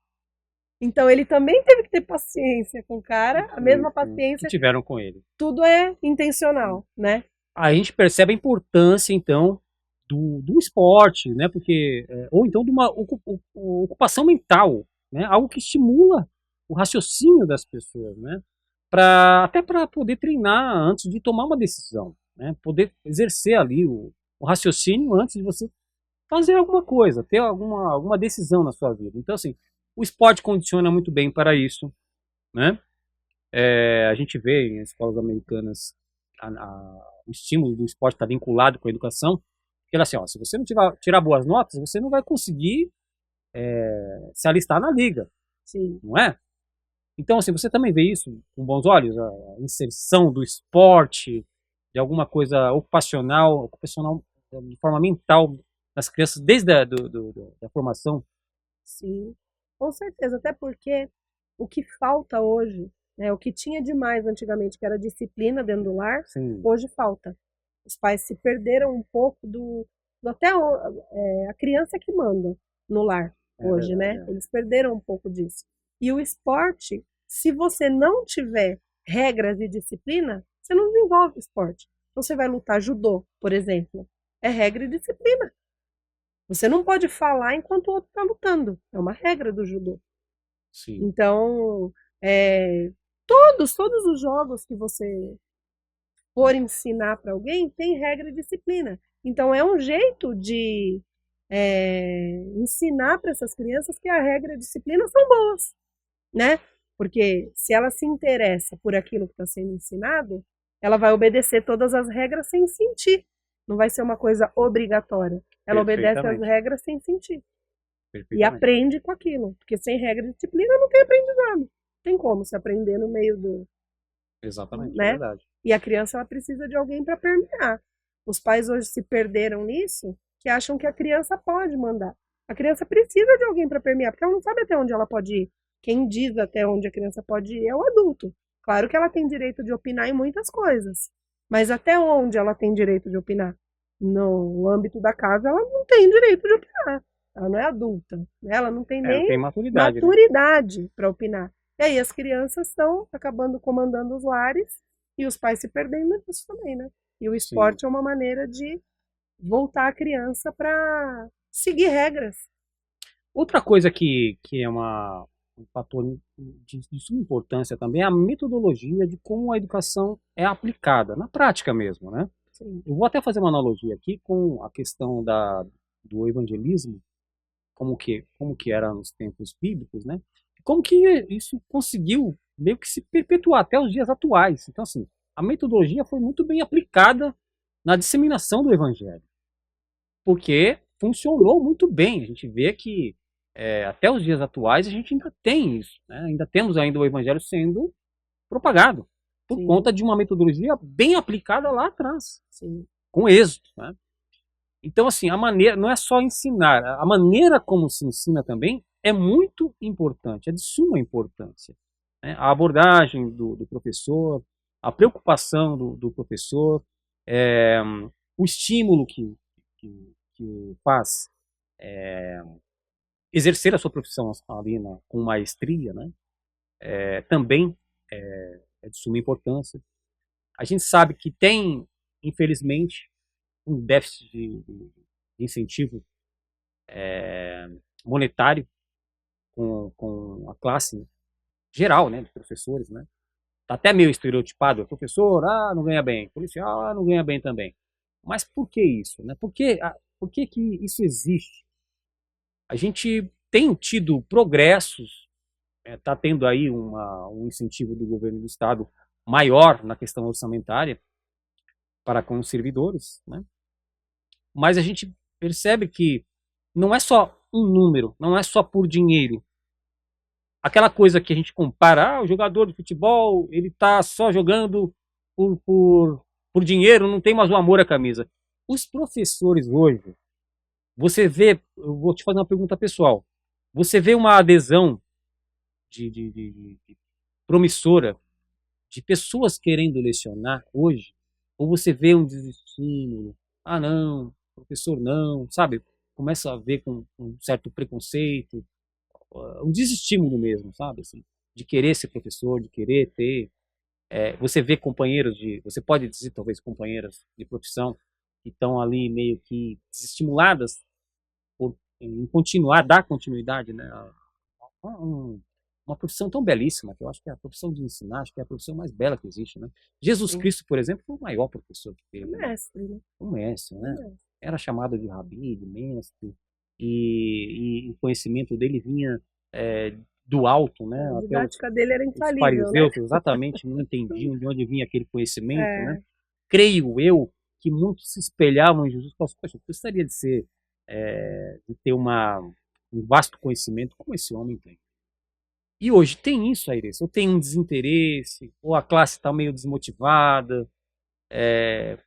Então ele também teve que ter paciência com o cara, a mesma paciência que tiveram com ele. Tudo é intencional, né? A gente percebe a importância, então, do esporte, né? Porque, ou então de uma ocupação mental, né? Algo que estimula o raciocínio das pessoas, né? Até para poder treinar antes de tomar uma decisão, né? Poder exercer ali o raciocínio antes de você fazer alguma coisa, ter alguma decisão na sua vida. Então, assim, o esporte condiciona muito bem para isso, né? A gente vê em escolas americanas o estímulo do esporte está vinculado com a educação, porque assim, se você não tirar boas notas, você não vai conseguir se alistar na liga. Sim. Não é? Então, assim, você também vê isso com bons olhos, a inserção do esporte, de alguma coisa ocupacional de forma mental nas crianças, desde da formação. Sim, com certeza, até porque o que falta hoje, né, o que tinha demais antigamente, que era disciplina dentro do lar, hoje falta. Os pais se perderam um pouco até a criança que manda no lar hoje, né? Eles perderam um pouco disso. E o esporte, se você não tiver regras e disciplina, você não desenvolve esporte. Você vai lutar judô, por exemplo, é regra e disciplina. Você não pode falar enquanto o outro está lutando. É uma regra do judô. Sim. Então, todos os jogos que você for ensinar para alguém tem regra e disciplina. Então, é um jeito de ensinar para essas crianças que a regra e a disciplina são boas, né? Porque se ela se interessa por aquilo que está sendo ensinado, ela vai obedecer todas as regras sem sentir. Não vai ser uma coisa obrigatória. Ela obedece as regras sem sentir. E aprende com aquilo. Porque sem regra e disciplina não tem aprendizado. Não tem como se aprender no meio do... Exatamente, né? é verdade. E a criança ela precisa de alguém para permear. Os pais hoje se perderam nisso, que acham que a criança pode mandar. A criança precisa de alguém para permear, porque ela não sabe até onde ela pode ir. Quem diz até onde a criança pode ir é o adulto. Claro que ela tem direito de opinar em muitas coisas. Mas até onde ela tem direito de opinar? No âmbito da casa, ela não tem direito de opinar. Ela não é adulta. Né? Ela não tem nem não tem maturidade para opinar. E aí as crianças estão acabando comandando os lares e os pais se perdendo nisso também, né? E o esporte é uma maneira de voltar a criança para seguir regras. Outra coisa que é um fator de suma importância também é a metodologia de como a educação é aplicada, na prática mesmo, né? Sim. Eu vou até fazer uma analogia aqui com a questão do evangelismo, como que era nos tempos bíblicos, né? Como que isso conseguiu meio que se perpetuar até os dias atuais. Então, assim, a metodologia foi muito bem aplicada na disseminação do evangelho, porque funcionou muito bem. A gente vê que até os dias atuais a gente ainda tem isso, né? Ainda temos ainda o evangelho sendo propagado por conta de uma metodologia bem aplicada lá atrás, com êxito, né? Então, assim, a maneira, não é só ensinar, a maneira como se ensina também é muito importante, é de suma importância, né? A abordagem do professor, a preocupação do professor, o estímulo que faz exercer a sua profissão ali com maestria, né? Também é de suma importância. A gente sabe que tem, infelizmente, um déficit de incentivo monetário com a classe geral, né, de professores, né? Tá até meio estereotipado, professor, não ganha bem, policial, não ganha bem também. Mas por que isso, né? Por que isso existe? A gente tem tido progressos, tá tendo aí um incentivo do governo do estado maior na questão orçamentária para com os servidores, né? Mas a gente percebe que não é só um número, não é só por dinheiro. Aquela coisa que a gente compara, o jogador de futebol, ele tá só jogando por dinheiro, não tem mais o amor à camisa. Os professores hoje, você vê, eu vou te fazer uma pergunta pessoal, você vê uma adesão de promissora de pessoas querendo lecionar hoje, ou você vê um desestímulo, não, professor não, sabe? Começa a ver com um certo preconceito, um desestímulo mesmo, sabe? Assim, de querer ser professor, de querer ter. Você vê companheiros você pode dizer talvez companheiras de profissão que estão ali meio que desestimuladas em continuar, dar continuidade, né? Uma profissão tão belíssima, que eu acho que é a profissão de ensinar, acho que é a profissão mais bela que existe, né? Jesus Cristo, por exemplo, foi o maior professor que teve. Mestre, né? Um mestre, né? Era chamado de rabi, de mestre, e o conhecimento dele vinha do alto, né? A didática dele era infalível, os fariseus, né? exatamente, não entendiam de onde vinha aquele conhecimento, né? Creio eu que muitos se espelhavam em Jesus e falavam, poxa, eu gostaria de ser, de ter um vasto conhecimento como esse homem tem. E hoje tem isso, Aires, ou tem um desinteresse, ou a classe está meio desmotivada,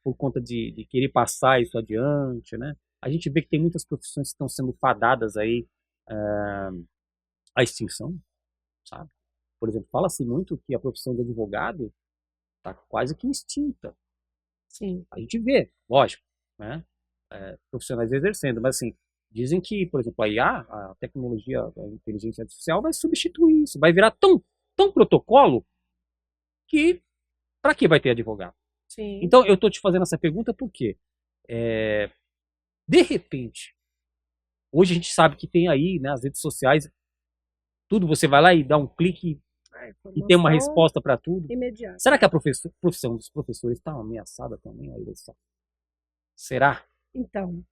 por conta de querer passar isso adiante, né? A gente vê que tem muitas profissões que estão sendo fadadas aí à extinção, sabe? Por exemplo, fala-se muito que a profissão de advogado está quase que extinta. Sim. A gente vê, lógico, né? Profissionais exercendo, mas assim, dizem que, por exemplo, a IA, a tecnologia, a inteligência artificial vai substituir isso, vai virar tão protocolo que para que vai ter advogado? Sim. Então, eu estou te fazendo essa pergunta porque, de repente, hoje a gente sabe que tem aí, né, as redes sociais, tudo, você vai lá e dá um clique e tem uma resposta para tudo. Imediata. Será que a profissão dos professores está ameaçada também? Aí, será? Então,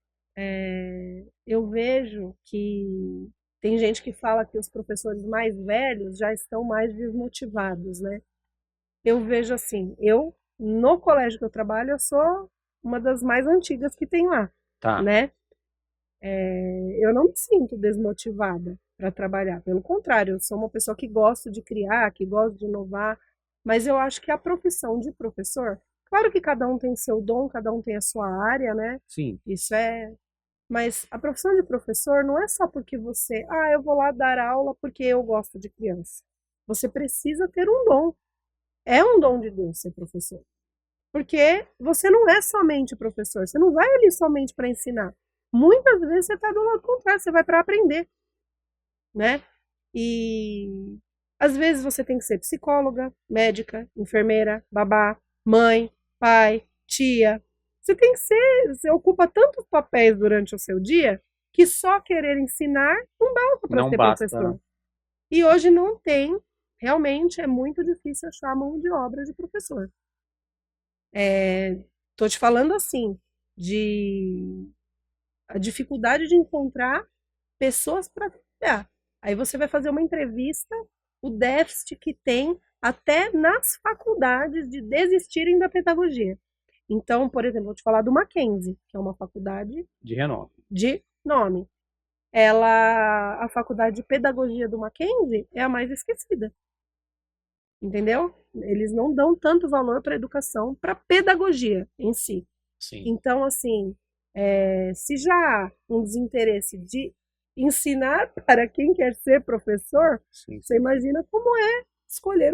eu vejo que tem gente que fala que os professores mais velhos já estão mais desmotivados, né? Eu vejo assim, no colégio que eu trabalho, eu sou uma das mais antigas que tem lá, né? Eu não me sinto desmotivada para trabalhar, pelo contrário, eu sou uma pessoa que gosta de criar, que gosta de inovar, mas eu acho que a profissão de professor, claro que cada um tem seu dom, cada um tem a sua área, né? Sim. Isso mas a profissão de professor não é só porque você, eu vou lá dar aula porque eu gosto de criança. Você precisa ter um dom. É um dom de Deus ser professor. Porque você não é somente professor, você não vai ali somente para ensinar. Muitas vezes você está do lado contrário, você vai para aprender, né? E às vezes você tem que ser psicóloga, médica, enfermeira, babá, mãe, pai, tia. Você ocupa tantos papéis durante o seu dia que só querer ensinar não basta para ser professor. E hoje não tem, realmente é muito difícil achar mão de obra de professor. Tô te falando assim, a dificuldade de encontrar pessoas para trabalhar. Aí você vai fazer uma entrevista, o déficit que tem até nas faculdades de desistirem da pedagogia. Então, por exemplo, vou te falar do Mackenzie, que é uma faculdade de renome. De nome. A faculdade de pedagogia do Mackenzie é a mais esquecida. Entendeu? Eles não dão tanto valor para a educação, para a pedagogia em si. Sim. Então, assim, Se já há um desinteresse de ensinar para quem quer ser professor, Sim, você imagina como é escolher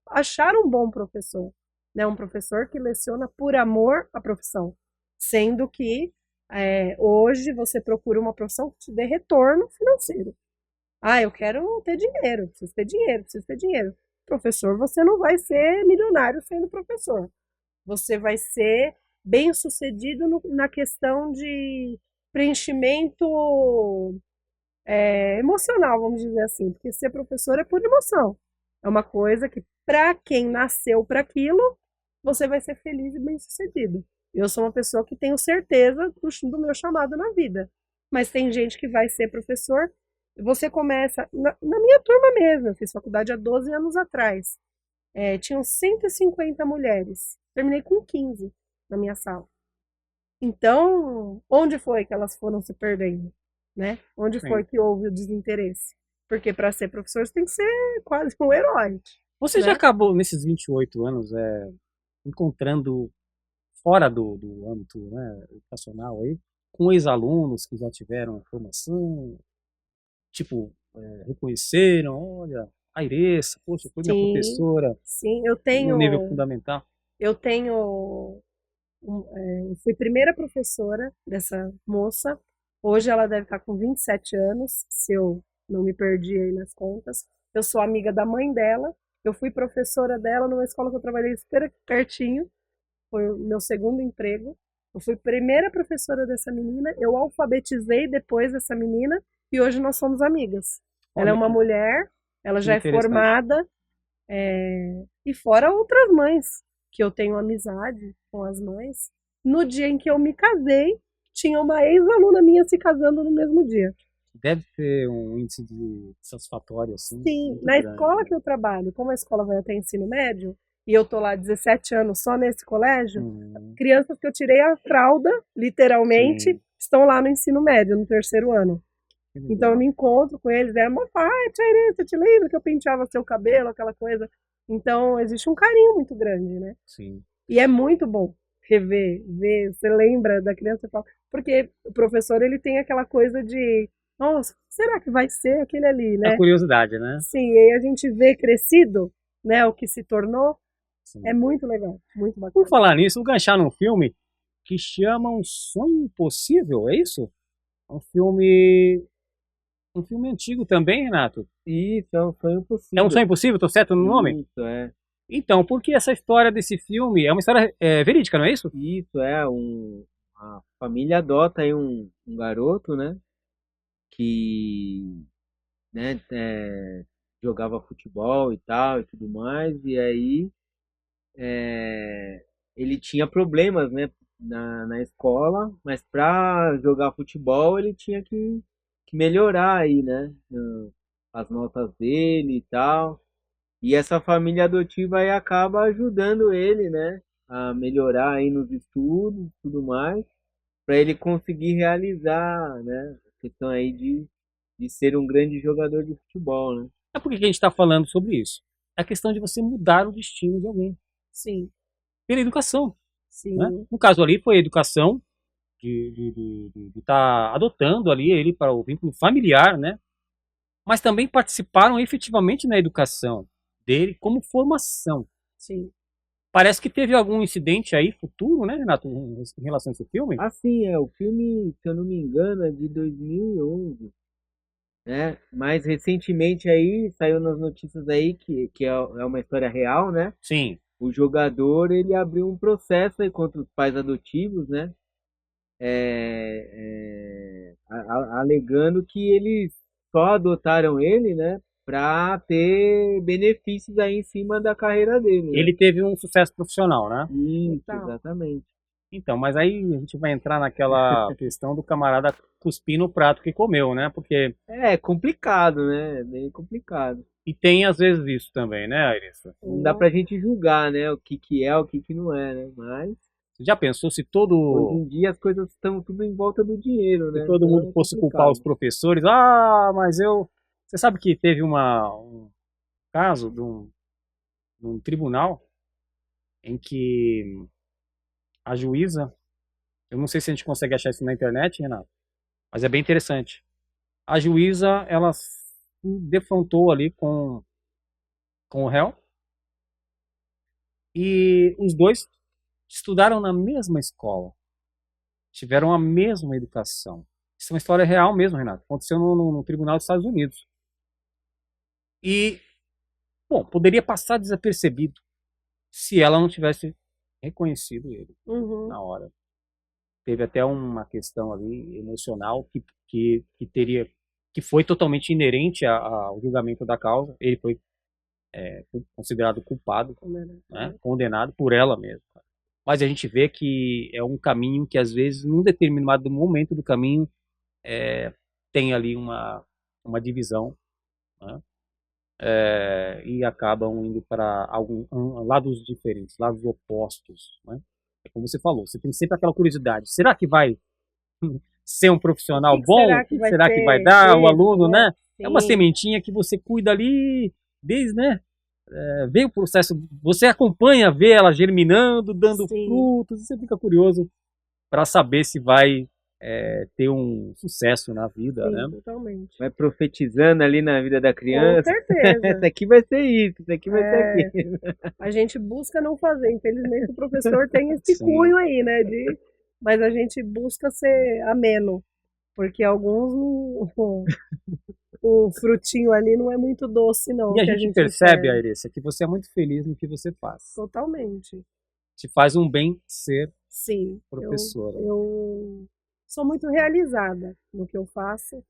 achar um bom professor, né? Um professor que leciona por amor à profissão, sendo que hoje você procura uma profissão que te dê retorno financeiro. Ah, eu quero ter dinheiro, preciso ter dinheiro, preciso ter dinheiro. Professor, você não vai ser milionário sendo professor. Você vai ser bem-sucedido na questão de preenchimento emocional, vamos dizer assim, porque ser professor é por emoção. É uma coisa que, para quem nasceu para aquilo, você vai ser feliz e bem-sucedido. Eu sou uma pessoa que tenho certeza do meu chamado na vida. Mas tem gente que vai ser professor. Você começa. Na minha turma mesmo, eu fiz faculdade há 12 anos atrás. Tinham 150 mulheres. Terminei com 15 na minha sala. Então, onde foi que elas foram se perdendo? Né? Onde foi que houve o desinteresse? Porque para ser professor você tem que ser quase um herói. Você já acabou, nesses 28 anos, encontrando fora do âmbito, né, educacional aí, com ex-alunos que já tiveram formação, tipo, reconheceram, olha, a Iressa, poxa, foi minha professora Sim, no nível fundamental. Eu fui primeira professora dessa moça. Hoje ela deve estar com 27 anos, se eu não me perdi aí nas contas. Eu sou amiga da mãe dela. Eu fui professora dela numa escola que eu trabalhei super pertinho. Foi o meu segundo emprego. Eu fui primeira professora dessa menina. Eu alfabetizei depois dessa menina e hoje nós somos amigas. Ela é uma mulher, ela já é formada, e fora outras mães que eu tenho amizade com as mães. No dia em que eu me casei, tinha uma ex-aluna minha se casando no mesmo dia. Deve ter um índice de satisfatório, assim. Sim, na escola que eu trabalho, como a escola vai até ensino médio, e eu tô lá 17 anos só nesse colégio, crianças que eu tirei a fralda, literalmente, estão lá no ensino médio, no 3º ano. Então eu me encontro com eles, pai, tia, você te lembra que eu penteava seu cabelo, aquela coisa? Então existe um carinho muito grande, né? Sim. E é muito bom rever, ver, você lembra da criança e fala, porque o professor ele tem aquela coisa de, nossa, será que vai ser aquele ali, né? A curiosidade, né? Sim, e aí a gente vê crescido, né, o que se tornou. Sim. É muito legal, muito bacana. Por falar nisso, vou ganchar num filme que chama Um Sonho Impossível, é isso? Um filme antigo também, Renato? Isso, é Um Sonho Impossível. É Um Sonho Impossível, tô certo no nome? Isso, é. Então, por que essa história desse filme? É uma história verídica, não é isso? Isso, a família adota aí um garoto, né? Que, né, jogava futebol e tal e tudo mais, e aí ele tinha problemas, né, na escola, mas para jogar futebol ele tinha que melhorar aí, né, as notas dele e tal. E essa família adotiva aí acaba ajudando ele, né, a melhorar aí nos estudos e tudo mais, para ele conseguir realizar, né, a questão aí de ser um grande jogador de futebol, né? É por que a gente está falando sobre isso? É a questão de você mudar o destino de alguém. Sim. Pela educação. Sim. Né? No caso ali foi a educação de estar adotando ali ele para o vínculo familiar, né? Mas também participaram efetivamente na educação dele como formação. Sim. Parece que teve algum incidente aí futuro, né, Renato, em relação a esse filme? Ah, sim, o filme, se eu não me engano, é de 2011, né? Mais recentemente aí, saiu nas notícias aí que é uma história real, né? Sim. O jogador, ele abriu um processo aí contra os pais adotivos, né? Alegando que eles só adotaram ele, né? Para ter benefícios aí em cima da carreira dele, né? Ele teve um sucesso profissional, né? Isso, exatamente. Então, mas aí a gente vai entrar naquela questão do camarada cuspir no prato que comeu, né? Porque... É complicado, né? Bem complicado. E tem às vezes isso também, né, Irissa? Não dá pra gente julgar, né? O que é, o que não é, né? Mas... Você já pensou se todo... Hoje em dia as coisas estão tudo em volta do dinheiro, né? Se todo mundo fosse culpar os professores. Ah, mas eu... Você sabe que teve um caso de um tribunal em que a juíza Eu não sei se a gente consegue achar isso na internet, Renato, mas é bem interessante. A juíza, ela se defrontou ali com o réu e os dois estudaram na mesma escola, tiveram a mesma educação. Isso é uma história real mesmo, Renato. Aconteceu no Tribunal dos Estados Unidos. E, bom, poderia passar desapercebido se ela não tivesse reconhecido ele na hora. Teve até uma questão ali emocional que foi totalmente inerente ao julgamento da causa. Ele foi considerado culpado, né, condenado por ela mesma. Mas a gente vê que é um caminho que, às vezes, num determinado momento do caminho, tem ali uma divisão, né, e acabam indo para lados diferentes, lados opostos. Né? É como você falou, você tem sempre aquela curiosidade. Será que vai ser um profissional bom? O que será que vai dar o aluno, né? É uma sementinha que você cuida ali desde, né? Vem o processo, você acompanha, vê ela germinando, dando frutos, e você fica curioso para saber se vai ter um sucesso na vida, né? Totalmente. Vai profetizando ali na vida da criança. Com certeza. Isso aqui vai ser isso, isso aqui vai ser aquilo. A gente busca não fazer, infelizmente o professor tem esse cunho aí, né? Mas a gente busca ser ameno, porque alguns o frutinho ali não é muito doce, não. E a gente percebe, Airessa, que você é muito feliz no que você faz. Totalmente. Te faz um bem ser professora. Eu sou muito realizada no que eu faço,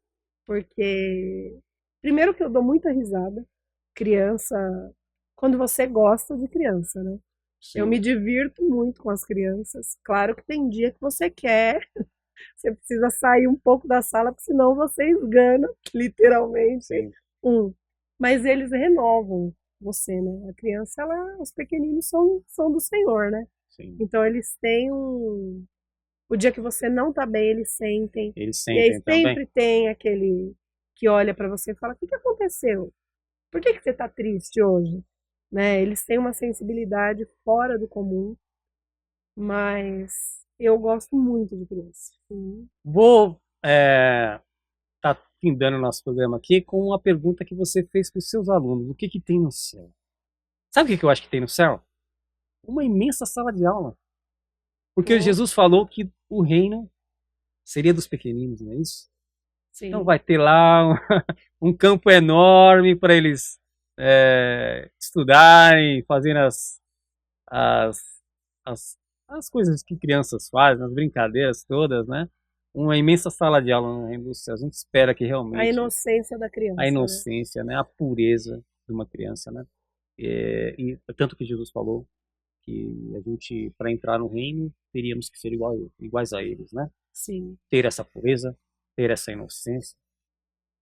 porque primeiro que eu dou muita risada, criança, quando você gosta de criança, né? Sim. Eu me divirto muito com as crianças. Claro que tem dia que você quer, você precisa sair um pouco da sala, porque senão você esgana, literalmente. Sim. Mas eles renovam você, né? A criança, os pequeninos são do Senhor, né? Sim. Então eles têm o dia que você não tá bem, eles sentem. Eles sentem e aí também. Sempre tem aquele que olha para você e fala: o que aconteceu? Por que você tá triste hoje? Né? Eles têm uma sensibilidade fora do comum, mas eu gosto muito de criança. Vou tá findando o nosso programa aqui com uma pergunta que você fez para os seus alunos. O que tem no céu? Sabe o que eu acho que tem no céu? Uma imensa sala de aula. Porque Jesus falou que o reino seria dos pequeninos, não é isso? Sim. Então vai ter lá um campo enorme para eles estudarem, fazendo as coisas que crianças fazem, as brincadeiras todas, né? Uma imensa sala de aula no reino dos céus. A gente espera que realmente... A inocência da criança. A inocência, né? A pureza de uma criança, né? E tanto que Jesus falou que a gente, para entrar no reino, teríamos que ser iguais a eles, né? Sim. Ter essa pureza, ter essa inocência.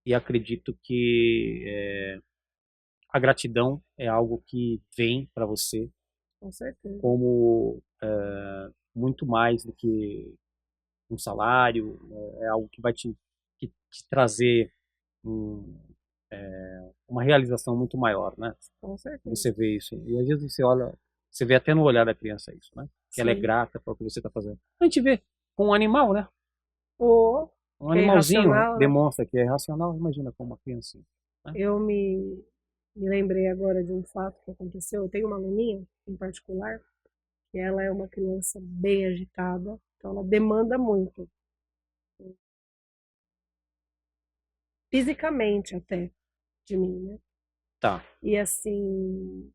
E acredito que a gratidão é algo que vem para você. Com certeza. Como muito mais do que um salário, é algo que vai te trazer uma realização muito maior, né? Com certeza. Você vê isso. E às vezes você olha, você vê até no olhar da criança isso, né? Que ela é grata pelo que você está fazendo. A gente vê com um animal, né? Um animalzinho demonstra que é racional. Imagina com uma criança. Né? Eu me lembrei agora de um fato que aconteceu. Eu tenho uma aluninha em particular, que ela é uma criança bem agitada, então ela demanda muito. Fisicamente até, de mim, né? Tá. E assim,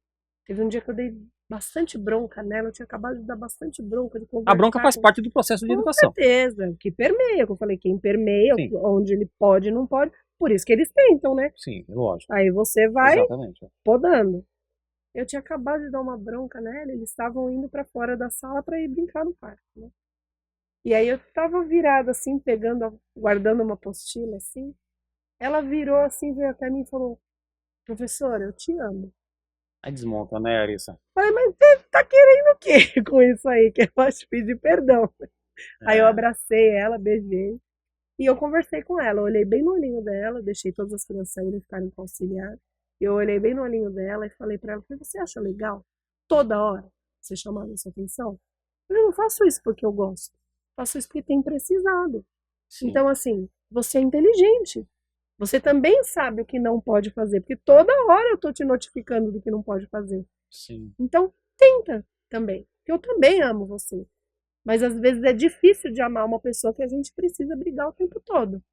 teve um dia que eu dei bastante bronca nela, eu tinha acabado de dar bastante bronca. A bronca faz parte do processo de educação. Com certeza, que permeia, como eu falei, quem permeia, sim, onde ele pode e não pode, por isso que eles tentam, né? Sim, lógico. Aí você vai podando. Eu tinha acabado de dar uma bronca nela, eles estavam indo para fora da sala para ir brincar no parque, né? E aí eu tava virada assim, guardando uma apostila assim. Ela virou assim, veio até mim e falou: professora, eu te amo. Aí desmonta, né, Arissa? Falei, mas você tá querendo o quê com isso aí? Que eu posso te pedir perdão. Aí eu abracei ela, beijei. E eu conversei com ela, eu olhei bem no olhinho dela, deixei todas as crianças saírem, ficarem com auxiliar. Eu olhei bem no olhinho dela e falei pra ela: você acha legal toda hora você chamar a sua atenção? Eu não faço isso porque eu gosto. Faço isso porque tem precisado. Sim. Então, assim, você é inteligente. Você também sabe o que não pode fazer, porque toda hora eu tô te notificando do que não pode fazer. Sim. Então, tenta também. Porque eu também amo você. Mas às vezes é difícil de amar uma pessoa que a gente precisa brigar o tempo todo.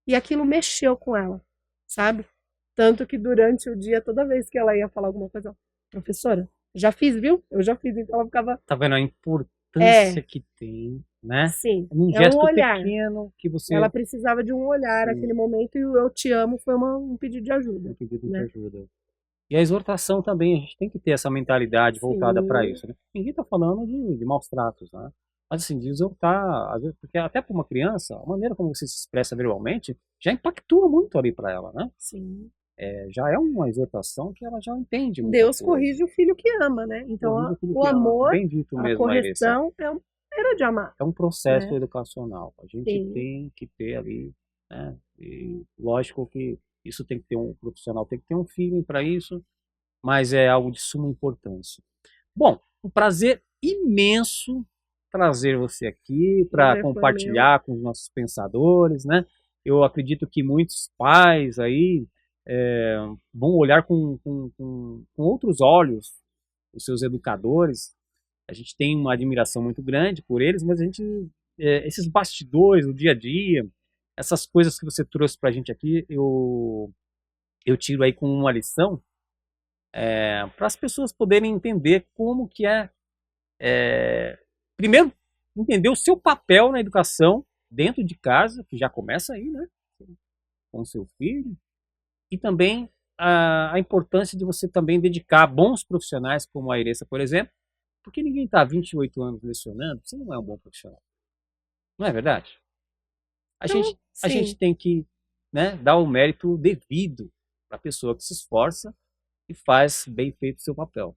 E aquilo mexeu com ela, sabe? Tanto que durante o dia, toda vez que ela ia falar alguma coisa, professora, já fiz, viu? Eu já fiz. Então ela ficava... Tá vendo a importância que tem, né? Sim, Um é gesto um olhar. pequeno que você... Ela precisava de um olhar naquele momento e o eu te amo foi um pedido de ajuda. Um pedido né? de ajuda. E a exortação também, a gente tem que ter essa mentalidade voltada para isso, né? Ninguém está falando de maus tratos, né? Mas assim, de exortar, às vezes, porque até para uma criança, a maneira como você se expressa verbalmente já impactua muito ali para ela, né? Sim. Já é uma exortação que ela já entende. Deus corrige o filho que ama, né? Então o amor, bendito mesmo, a correção era de amar. É um processo educacional. A gente Sim. tem que ter ali, né? E lógico que isso tem que ter um profissional, tem que ter um feeling para isso, mas é algo de suma importância. Bom, um prazer imenso trazer você aqui para compartilhar com os nossos pensadores, né? Eu acredito que muitos pais aí vão olhar com outros olhos os seus educadores. A gente tem uma admiração muito grande por eles, mas a gente, esses bastidores, o dia a dia, essas coisas que você trouxe para a gente aqui, eu tiro aí com uma lição para as pessoas poderem entender como que primeiro, entender o seu papel na educação dentro de casa, que já começa aí, né, com o seu filho, e também a importância de você também dedicar bons profissionais, como a Iressa, por exemplo, porque ninguém está há 28 anos lecionando, você não é um bom profissional. Não é verdade? A gente tem que, né, dar o mérito devido para a pessoa que se esforça e faz bem feito o seu papel.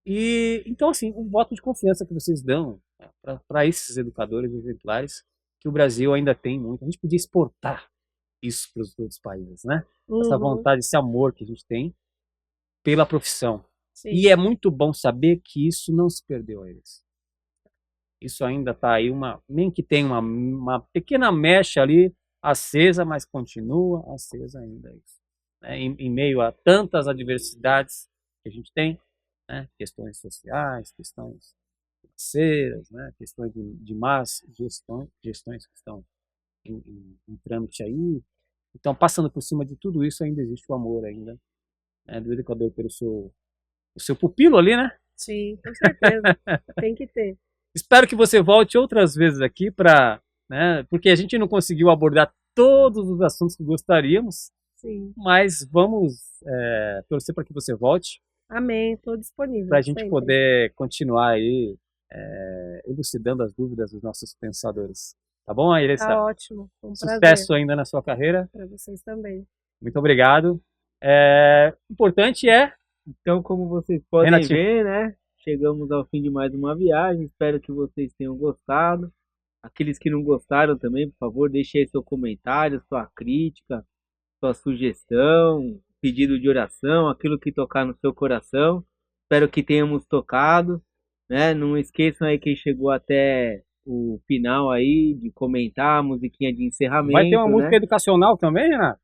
E então, assim, um voto de confiança que vocês dão para esses educadores exemplares, que o Brasil ainda tem muito. A gente podia exportar isso para os outros países, né? Essa vontade, esse amor que a gente tem pela profissão. Sim. E é muito bom saber que isso não se perdeu a eles. Isso ainda está aí, nem que tem uma pequena mecha ali acesa, mas continua acesa ainda isso. Né? Em meio a tantas adversidades que a gente tem, né? Questões sociais, questões financeiras, né? Questões de más gestões que estão em trâmite aí. Então, passando por cima de tudo isso, ainda existe o amor ainda, né, do educador pelo seu pupilo ali, né? Sim, com certeza. Tem que ter. Espero que você volte outras vezes aqui né, porque a gente não conseguiu abordar todos os assuntos que gostaríamos. Sim. Mas vamos torcer para que você volte. Amém, estou disponível. Para a gente poder continuar aí elucidando as dúvidas dos nossos pensadores. Tá bom, Iressa? Tá ótimo. Um Sucesso prazer. ainda na sua carreira. Para vocês também. Muito obrigado. Importante então, como vocês podem ver, né? Chegamos ao fim de mais uma viagem. Espero que vocês tenham gostado. Aqueles que não gostaram também, por favor, deixe aí seu comentário, sua crítica, sua sugestão, pedido de oração, aquilo que tocar no seu coração. Espero que tenhamos tocado, né? Não esqueçam aí quem chegou até o final aí de comentar a musiquinha de encerramento. Vai ter uma música educacional também, Renato?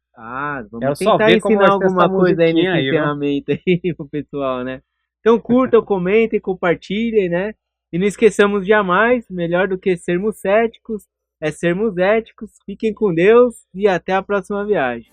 Vamos tentar ensinar alguma coisa aí nesse encerramento aí pro pessoal, né? Então curtam, comentem, compartilhem, né? E não esqueçamos jamais, melhor do que sermos céticos, é sermos éticos. Fiquem com Deus e até a próxima viagem.